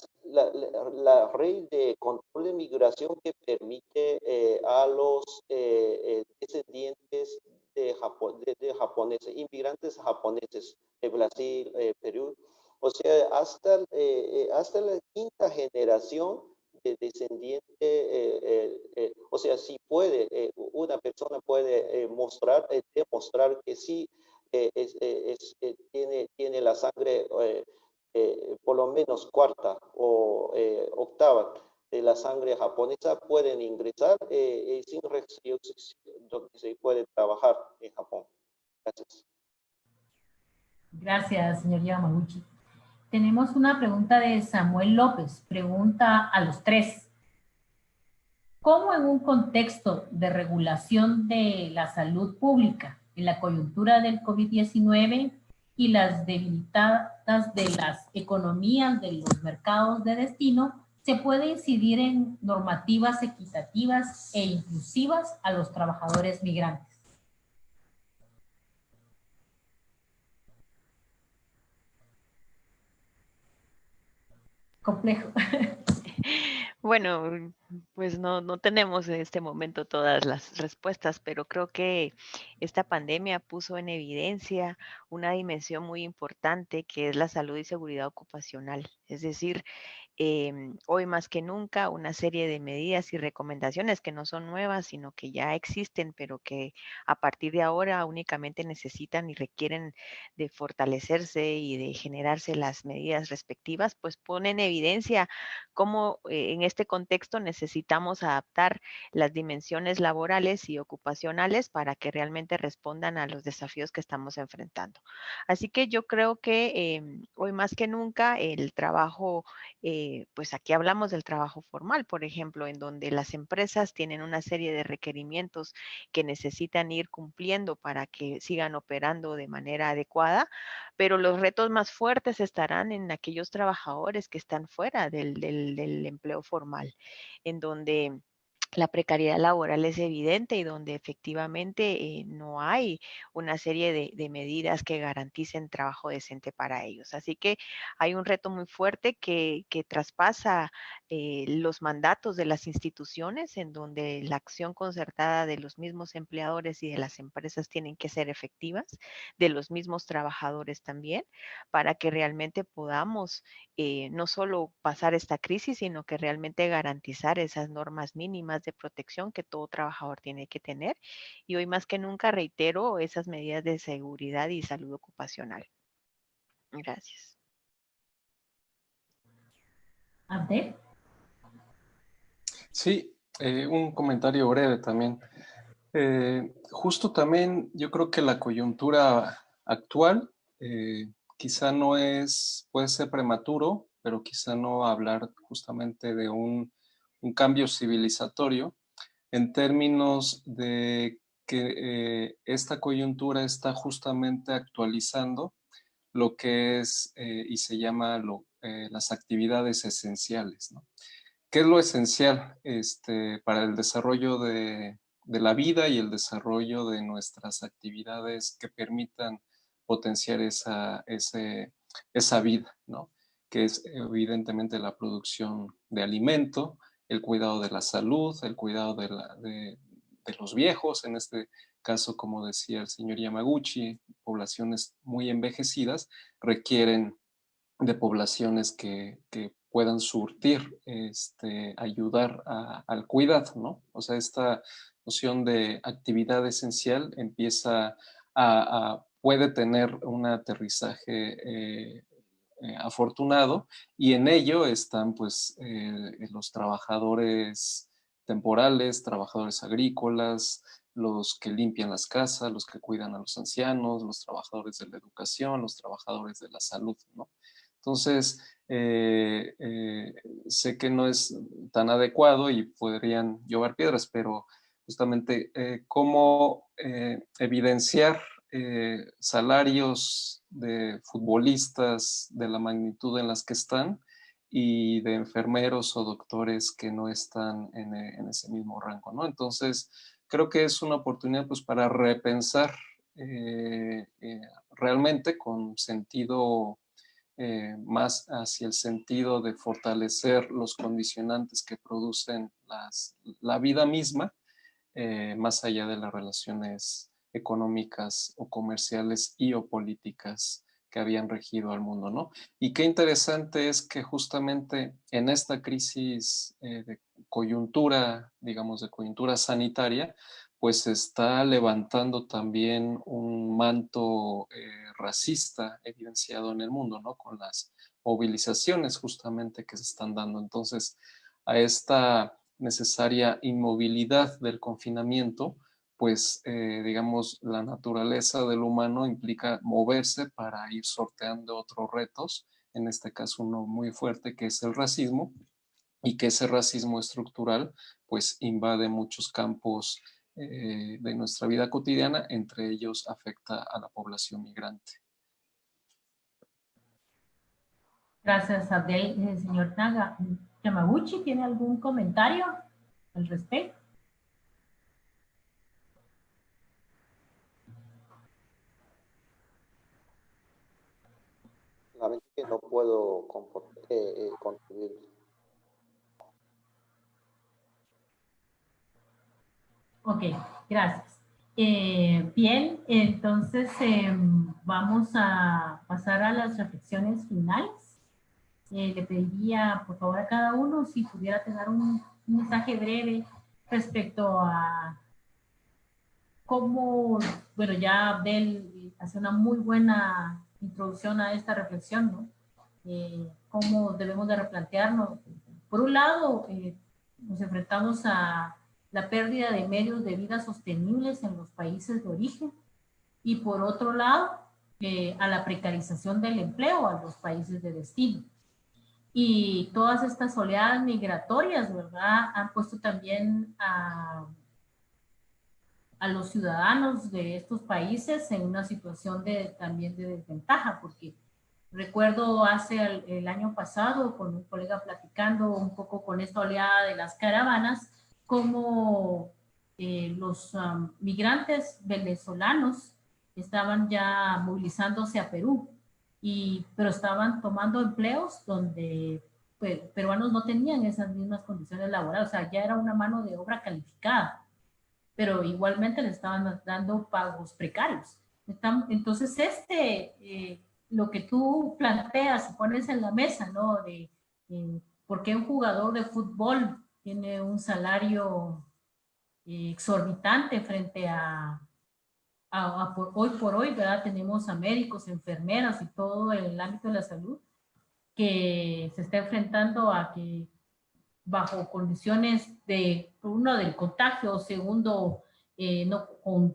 F: ley de control de migración que permite a los descendientes de japoneses, inmigrantes japoneses de Brasil, Perú, O sea, hasta la quinta generación de descendiente, o sea, si puede, una persona puede demostrar que sí tiene la sangre por lo menos cuarta o octava de la sangre japonesa, pueden ingresar sin restricciones, donde se puede trabajar en Japón. Gracias.
A: Gracias, señor Yamaguchi. Tenemos una pregunta de Samuel López. Pregunta a los tres. ¿Cómo en un contexto de regulación de la salud pública, en la coyuntura del COVID-19 y las debilitadas de las economías de los mercados de destino, se puede incidir en normativas equitativas e inclusivas a los trabajadores migrantes? Complejo.
E: Bueno, pues no tenemos en este momento todas las respuestas, pero creo que esta pandemia puso en evidencia una dimensión muy importante que es la salud y seguridad ocupacional. Es decir, hoy más que nunca una serie de medidas y recomendaciones que no son nuevas, sino que ya existen, pero que a partir de ahora únicamente necesitan y requieren de fortalecerse y de generarse las medidas respectivas, pues pone en evidencia cómo en este contexto necesitamos adaptar las dimensiones laborales y ocupacionales para que realmente respondan a los desafíos que estamos enfrentando. Así que yo creo que hoy más que nunca el trabajo, pues aquí hablamos del trabajo formal, por ejemplo, en donde las empresas tienen una serie de requerimientos que necesitan ir cumpliendo para que sigan operando de manera adecuada, pero los retos más fuertes estarán en aquellos trabajadores que están fuera del empleo formal, en donde la precariedad laboral es evidente y donde efectivamente no hay una serie de medidas que garanticen trabajo decente para ellos. Así que hay un reto muy fuerte que traspasa los mandatos de las instituciones, en donde la acción concertada de los mismos empleadores y de las empresas tienen que ser efectivas, de los mismos trabajadores también, para que realmente podamos no solo pasar esta crisis, sino que realmente garantizar esas normas mínimas de protección que todo trabajador tiene que tener. Y hoy más que nunca reitero esas medidas de seguridad y salud ocupacional. Gracias.
A: Abdel.
D: Sí, un comentario breve también. Justo también yo creo que la coyuntura actual quizá no puede ser prematuro, pero quizá no hablar justamente de un cambio civilizatorio en términos de que esta coyuntura está justamente actualizando lo que es y se llama las actividades esenciales, ¿no? ¿Qué es lo esencial para el desarrollo de la vida y el desarrollo de nuestras actividades que permitan potenciar esa vida, ¿no? Que es evidentemente la producción de alimento, el cuidado de la salud, el cuidado de los viejos, en este caso, como decía el señor Yamaguchi, poblaciones muy envejecidas requieren de poblaciones que puedan surtir, ayudar al cuidado, ¿no? O sea, esta noción de actividad esencial puede tener un aterrizaje afortunado, y en ello están pues los trabajadores temporales, trabajadores agrícolas, los que limpian las casas, los que cuidan a los ancianos, los trabajadores de la educación, los trabajadores de la salud, ¿no? Entonces, sé que no es tan adecuado y podrían llover piedras, pero justamente cómo evidenciar salarios de futbolistas de la magnitud en las que están y de enfermeros o doctores que no están en ese mismo rango, ¿no? Entonces, creo que es una oportunidad pues para repensar realmente con sentido más hacia el sentido de fortalecer los condicionantes que producen la vida misma, más allá de las relaciones económicas o comerciales y o políticas que habían regido al mundo, ¿no? Y qué interesante es que justamente en esta crisis de coyuntura, digamos, de coyuntura sanitaria, pues se está levantando también un manto racista evidenciado en el mundo, ¿no? Con las movilizaciones justamente que se están dando. Entonces, a esta necesaria inmovilidad del confinamiento, pues digamos, la naturaleza del humano implica moverse para ir sorteando otros retos, en este caso uno muy fuerte que es el racismo, y que ese racismo estructural pues invade muchos campos de nuestra vida cotidiana, entre ellos afecta a la población migrante.
A: Gracias, Abdel. Señor Yamaguchi, ¿tiene algún comentario al respecto?
F: Lamento que no puedo contribuir.
A: Ok, gracias. Bien, entonces vamos a pasar a las reflexiones finales. Le pediría, por favor, a cada uno si pudiera tener un mensaje breve respecto a cómo, bueno, ya Abdel hace una muy buena introducción a esta reflexión, ¿no? Cómo debemos de replantearnos. Por un lado, nos enfrentamos a la pérdida de medios de vida sostenibles en los países de origen y por otro lado, a la precarización del empleo a los países de destino. Y todas estas oleadas migratorias, ¿verdad?, han puesto también a los ciudadanos de estos países en una situación también de desventaja, porque recuerdo hace el año pasado con un colega platicando un poco con esta oleada de las caravanas, cómo los migrantes venezolanos estaban ya movilizándose a Perú, pero estaban tomando empleos donde pues, peruanos no tenían esas mismas condiciones laborales, o sea, ya era una mano de obra calificada, pero igualmente le estaban dando pagos precarios. Entonces, lo que tú planteas y pones en la mesa, ¿no? ¿Por qué un jugador de fútbol tiene un salario exorbitante frente hoy por hoy, ¿verdad? Tenemos a médicos, enfermeras y todo el ámbito de la salud que se está enfrentando a que bajo condiciones de, uno, del contagio, segundo, no, con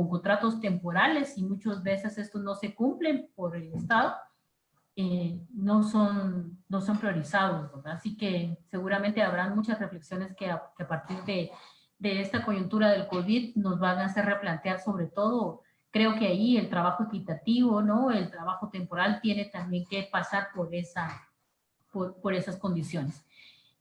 A: contratos temporales y muchas veces estos no se cumplen por el Estado, no son priorizados, ¿verdad? Así que seguramente habrán muchas reflexiones que a partir de esta coyuntura del COVID nos van a hacer replantear sobre todo. Creo que ahí el trabajo equitativo, ¿no? El trabajo temporal tiene también que pasar por esas condiciones.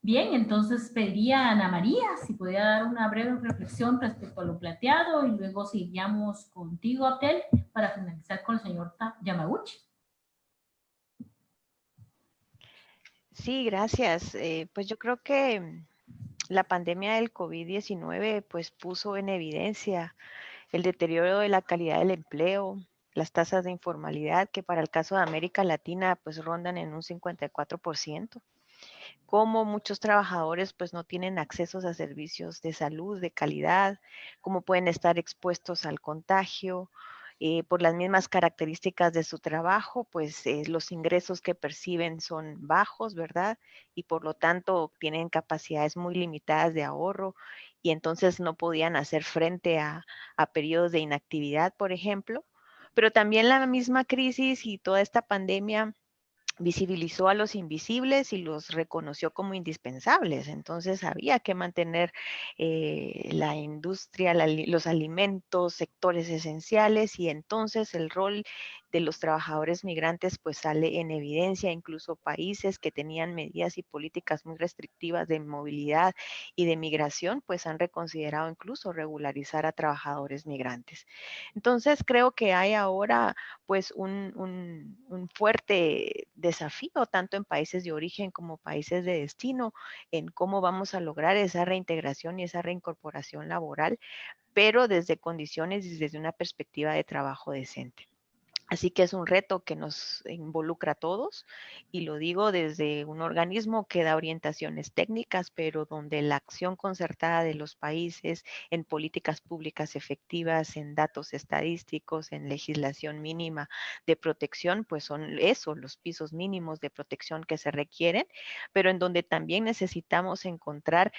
A: Bien, entonces pediría a Ana María si podía dar una breve reflexión respecto a lo planteado y luego seguíamos contigo, Abdel, para finalizar con el señor Yamaguchi.
E: Sí, gracias. Pues yo creo que la pandemia del COVID-19 pues puso en evidencia el deterioro de la calidad del empleo, las tasas de informalidad que para el caso de América Latina pues rondan en un 54%, cómo muchos trabajadores pues no tienen accesos a servicios de salud de calidad, cómo pueden estar expuestos al contagio. Por las mismas características de su trabajo, pues los ingresos que perciben son bajos, ¿verdad? Y por lo tanto tienen capacidades muy limitadas de ahorro y entonces no podían hacer frente a periodos de inactividad, por ejemplo. Pero también la misma crisis y toda esta pandemia visibilizó a los invisibles y los reconoció como indispensables. Entonces había que mantener la industria, los alimentos, sectores esenciales, y entonces el rol de los trabajadores migrantes pues sale en evidencia. Incluso países que tenían medidas y políticas muy restrictivas de movilidad y de migración pues han reconsiderado incluso regularizar a trabajadores migrantes. Entonces creo que hay ahora pues un fuerte desafío tanto en países de origen como países de destino en cómo vamos a lograr esa reintegración y esa reincorporación laboral, pero desde condiciones y desde una perspectiva de trabajo decente. Así que es un reto que nos involucra a todos, y lo digo desde un organismo que da orientaciones técnicas, pero donde la acción concertada de los países en políticas públicas efectivas, en datos estadísticos, en legislación mínima de protección, pues son eso, los pisos mínimos de protección que se requieren, pero en donde también necesitamos encontrar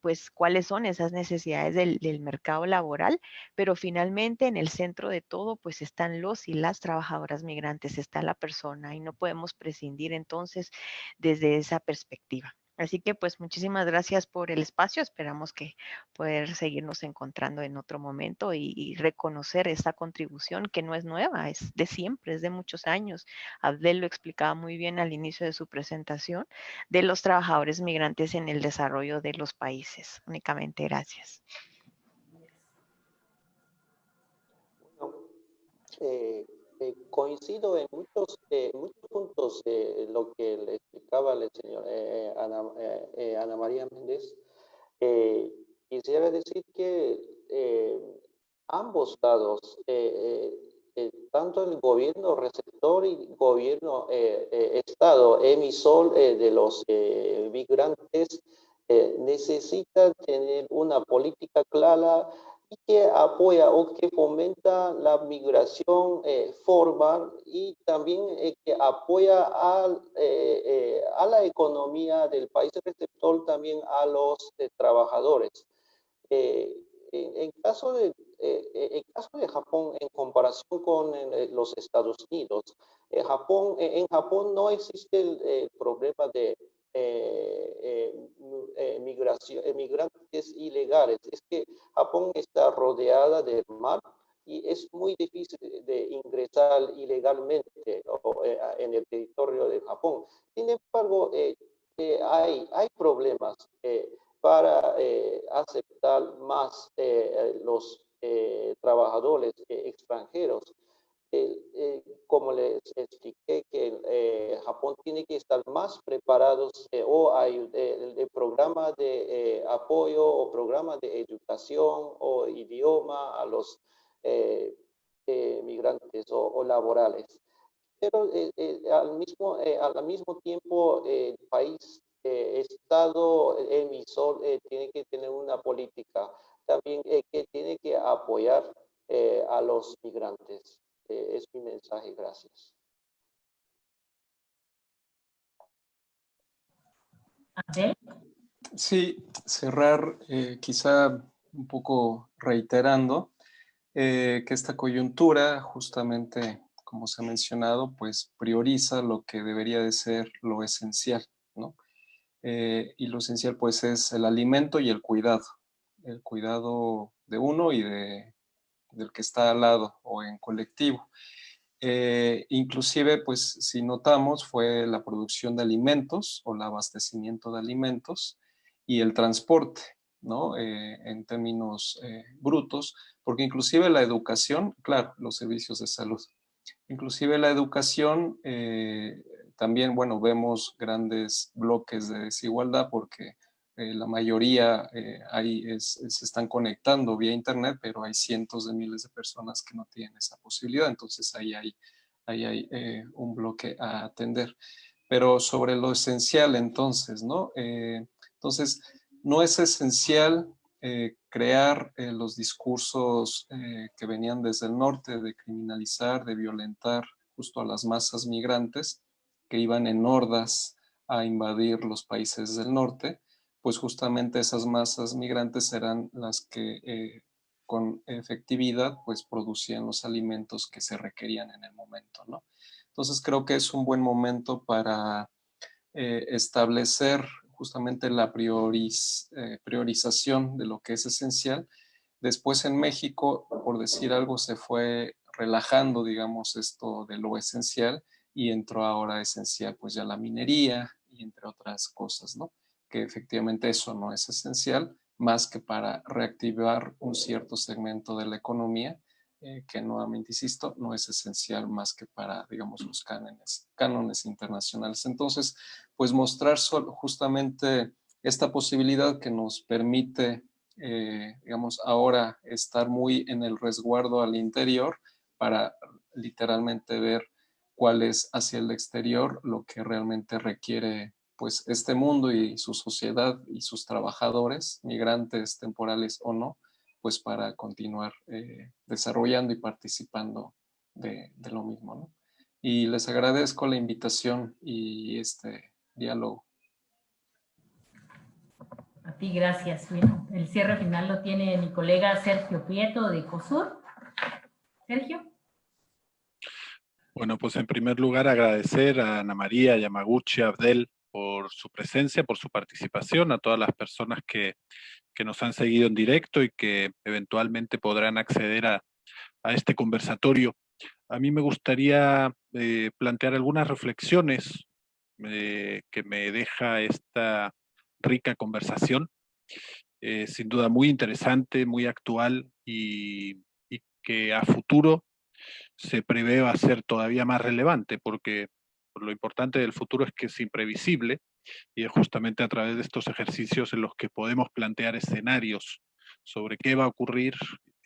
E: pues cuáles son esas necesidades del mercado laboral, pero finalmente en el centro de todo pues están los y las trabajadoras migrantes, está la persona, y no podemos prescindir entonces desde esa perspectiva. Así que pues muchísimas gracias por el espacio, esperamos que poder seguirnos encontrando en otro momento y reconocer esta contribución que no es nueva, es de siempre, es de muchos años. Abdel lo explicaba muy bien al inicio de su presentación, de los trabajadores migrantes en el desarrollo de los países. Únicamente gracias.
F: Coincido en muchos puntos lo que le explicaba la señora Ana María Méndez. Quisiera decir que ambos lados, tanto el gobierno receptor y gobierno Estado emisor de los migrantes, necesitan tener una política clara y que apoya o que fomenta la migración formal y también que apoya a la economía del país receptor, también a los trabajadores. En caso de Japón, en comparación con los Estados Unidos, en Japón no existe el problema de migrantes ilegales. Es que Japón está rodeada del mar y es muy difícil de ingresar ilegalmente en el territorio de Japón. Sin embargo, hay problemas para aceptar más los trabajadores extranjeros. Como les expliqué, que Japón tiene que estar más preparados o hay el programa de apoyo o programa de educación o idioma a los migrantes o laborales. Pero al mismo tiempo el país, Estado emisor, tiene que tener una política también que tiene que apoyar a los migrantes. Es mi mensaje, gracias.
A: Abdel.
D: Sí, cerrar quizá un poco reiterando que esta coyuntura, justamente como se ha mencionado, pues prioriza lo que debería de ser lo esencial, ¿no? Y lo esencial pues es el alimento y el cuidado de uno y del que está al lado o en colectivo. Inclusive, pues si notamos, fue la producción de alimentos o el abastecimiento de alimentos y el transporte, ¿no? En términos brutos, porque inclusive la educación, claro, los servicios de salud, inclusive la educación, también, bueno, vemos grandes bloques de desigualdad porque la mayoría se están conectando vía internet, pero hay cientos de miles de personas que no tienen esa posibilidad, entonces ahí hay un bloque a atender. Pero sobre lo esencial entonces, ¿no? Entonces, no es esencial crear los discursos que venían desde el norte de criminalizar, de violentar justo a las masas migrantes que iban en hordas a invadir los países del norte, pues justamente esas masas migrantes eran las que con efectividad pues producían los alimentos que se requerían en el momento, ¿no? Entonces creo que es un buen momento para establecer justamente la priorización de lo que es esencial. Después en México, por decir algo, se fue relajando, digamos, esto de lo esencial y entró ahora esencial pues ya la minería y entre otras cosas, ¿no? Que efectivamente eso no es esencial más que para reactivar un cierto segmento de la economía que nuevamente insisto, no es esencial más que para, digamos, los cánones internacionales. Entonces, pues mostrar justamente esta posibilidad que nos permite, digamos, ahora estar muy en el resguardo al interior para literalmente ver cuál es hacia el exterior lo que realmente requiere pues este mundo y su sociedad y sus trabajadores, migrantes temporales o no, pues para continuar desarrollando y participando de lo mismo, ¿no? Y les agradezco la invitación y este diálogo.
A: A ti, gracias. Bueno, el cierre final lo tiene mi colega Sergio Prieto de ECOSUR. Sergio.
B: Bueno, pues en primer lugar agradecer a Ana María, Yamaguchi, Abdel por su presencia, por su participación, a todas las personas que nos han seguido en directo y que eventualmente podrán acceder a este conversatorio. A mí me gustaría plantear algunas reflexiones que me deja esta rica conversación, sin duda muy interesante, muy actual y que a futuro se prevé va a ser todavía más relevante, porque lo importante del futuro es que es imprevisible y es justamente a través de estos ejercicios en los que podemos plantear escenarios sobre qué va a ocurrir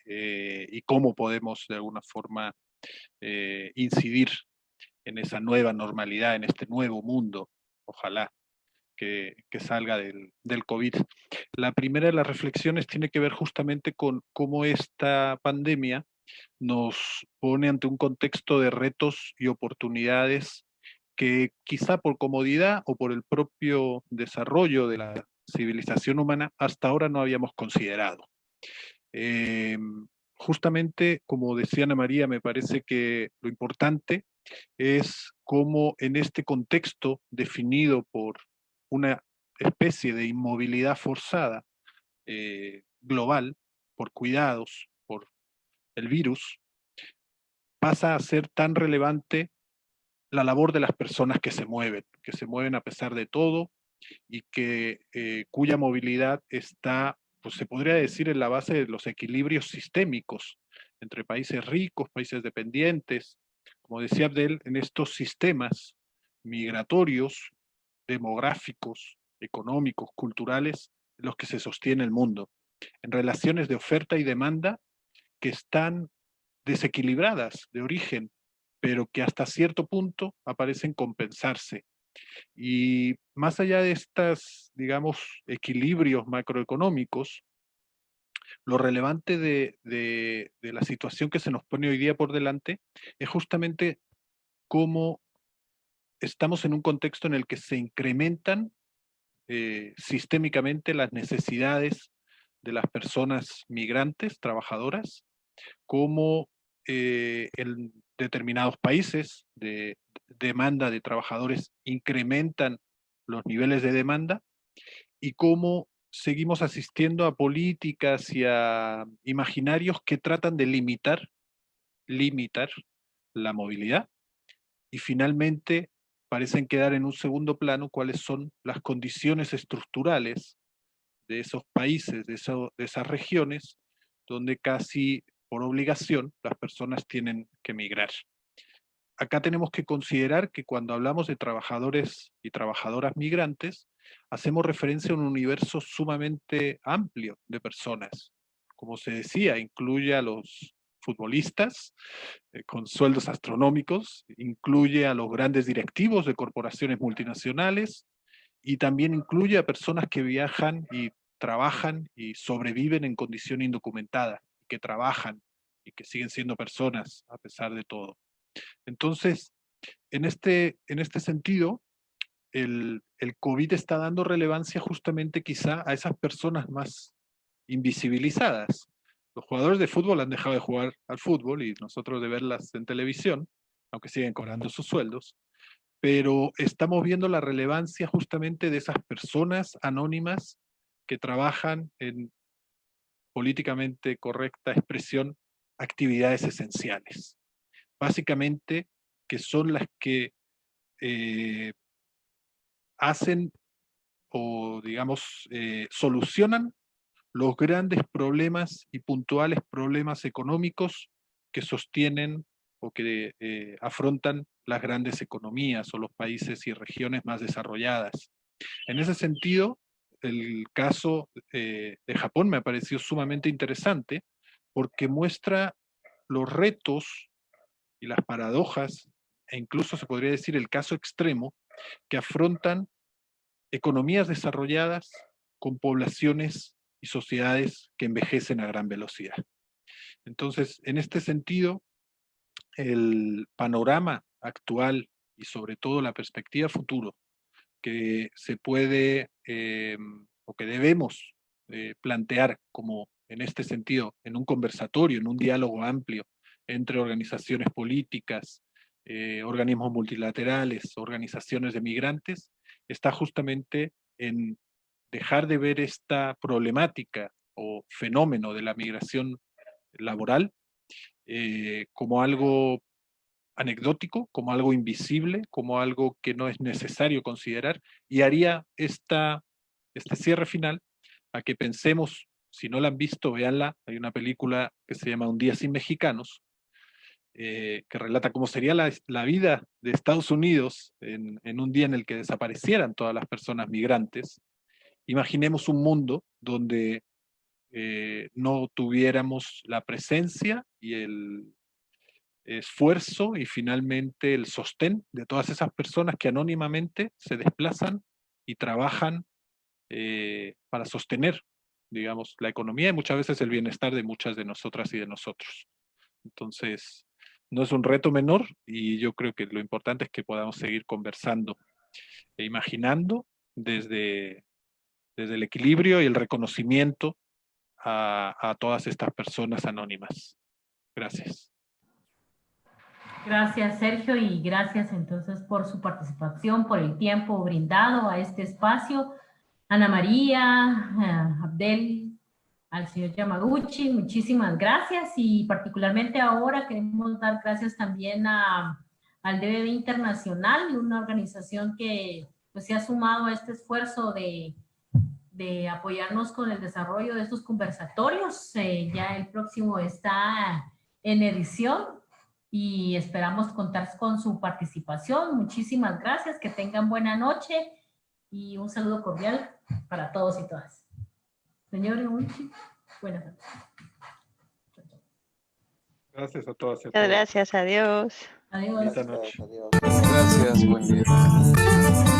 B: y cómo podemos de alguna forma incidir en esa nueva normalidad, en este nuevo mundo, ojalá que salga del COVID. La primera de las reflexiones tiene que ver justamente con cómo esta pandemia nos pone ante un contexto de retos y oportunidades que quizá por comodidad o por el propio desarrollo de la civilización humana hasta ahora no habíamos considerado. Justamente, como decía Ana María, me parece que lo importante es cómo en este contexto definido por una especie de inmovilidad forzada global, por cuidados, por el virus, pasa a ser tan relevante la labor de las personas que se mueven a pesar de todo y que cuya movilidad está, pues se podría decir, en la base de los equilibrios sistémicos entre países ricos, países dependientes, como decía Abdel, en estos sistemas migratorios, demográficos, económicos, culturales, en los que se sostiene el mundo, en relaciones de oferta y demanda que están desequilibradas de origen, pero que hasta cierto punto aparecen compensarse. Y más allá de estos, digamos, equilibrios macroeconómicos, lo relevante de la situación que se nos pone hoy día por delante es justamente cómo estamos en un contexto en el que se incrementan sistémicamente las necesidades de las personas migrantes, trabajadoras, cómo en determinados países de demanda de trabajadores incrementan los niveles de demanda y cómo seguimos asistiendo a políticas y a imaginarios que tratan de limitar la movilidad y finalmente parecen quedar en un segundo plano cuáles son las condiciones estructurales de esos países, de esas regiones, donde casi por obligación las personas tienen que migrar. Acá tenemos que considerar que cuando hablamos de trabajadores y trabajadoras migrantes, hacemos referencia a un universo sumamente amplio de personas. Como se decía, incluye a los futbolistas con sueldos astronómicos, incluye a los grandes directivos de corporaciones multinacionales y también incluye a personas que viajan y trabajan y sobreviven en condición indocumentada, que trabajan y que siguen siendo personas a pesar de todo. Entonces, en este sentido, el COVID está dando relevancia justamente quizá a esas personas más invisibilizadas. Los jugadores de fútbol han dejado de jugar al fútbol y nosotros de verlas en televisión, aunque siguen cobrando sus sueldos, pero estamos viendo la relevancia justamente de esas personas anónimas que trabajan en políticamente correcta expresión actividades esenciales. Básicamente, que son las que hacen o, digamos, solucionan los grandes problemas y puntuales problemas económicos que sostienen o que afrontan las grandes economías o los países y regiones más desarrolladas. En ese sentido, el caso de Japón me ha parecido sumamente interesante porque muestra los retos y las paradojas, e incluso se podría decir el caso extremo, que afrontan economías desarrolladas con poblaciones y sociedades que envejecen a gran velocidad. Entonces, en este sentido, el panorama actual y sobre todo la perspectiva futuro que se puede o que debemos plantear como en este sentido, en un conversatorio, en un diálogo amplio entre organizaciones políticas, organismos multilaterales, organizaciones de migrantes, está justamente en dejar de ver esta problemática o fenómeno de la migración laboral como algo anecdótico, como algo invisible, como algo que no es necesario considerar, y haría este cierre final a que pensemos, si no la han visto, véanla, hay una película que se llama Un día sin mexicanos, que relata cómo sería la vida de Estados Unidos en un día en el que desaparecieran todas las personas migrantes. Imaginemos un mundo donde no tuviéramos la presencia y el esfuerzo y finalmente el sostén de todas esas personas que anónimamente se desplazan y trabajan para sostener, digamos, la economía y muchas veces el bienestar de muchas de nosotras y de nosotros. Entonces, no es un reto menor y yo creo que lo importante es que podamos seguir conversando e imaginando desde el equilibrio y el reconocimiento a todas estas personas anónimas. Gracias.
A: Gracias, Sergio, y gracias entonces por su participación, por el tiempo brindado a este espacio. Ana María, Abdel, al señor Yamaguchi, muchísimas gracias, y particularmente ahora queremos dar gracias también al DBB Internacional, una organización que pues, se ha sumado a este esfuerzo de apoyarnos con el desarrollo de estos conversatorios. Ya el próximo está en edición y esperamos contar con su participación. Muchísimas gracias, que tengan buena noche y un saludo cordial para todos y todas. Señor Yamaguchi, buenas noches.
B: Gracias a todas y a
E: Muchas
B: todos.
E: gracias, adiós.
A: Adiós.
B: Bonita noche.
F: Adiós.
D: Gracias, buen día.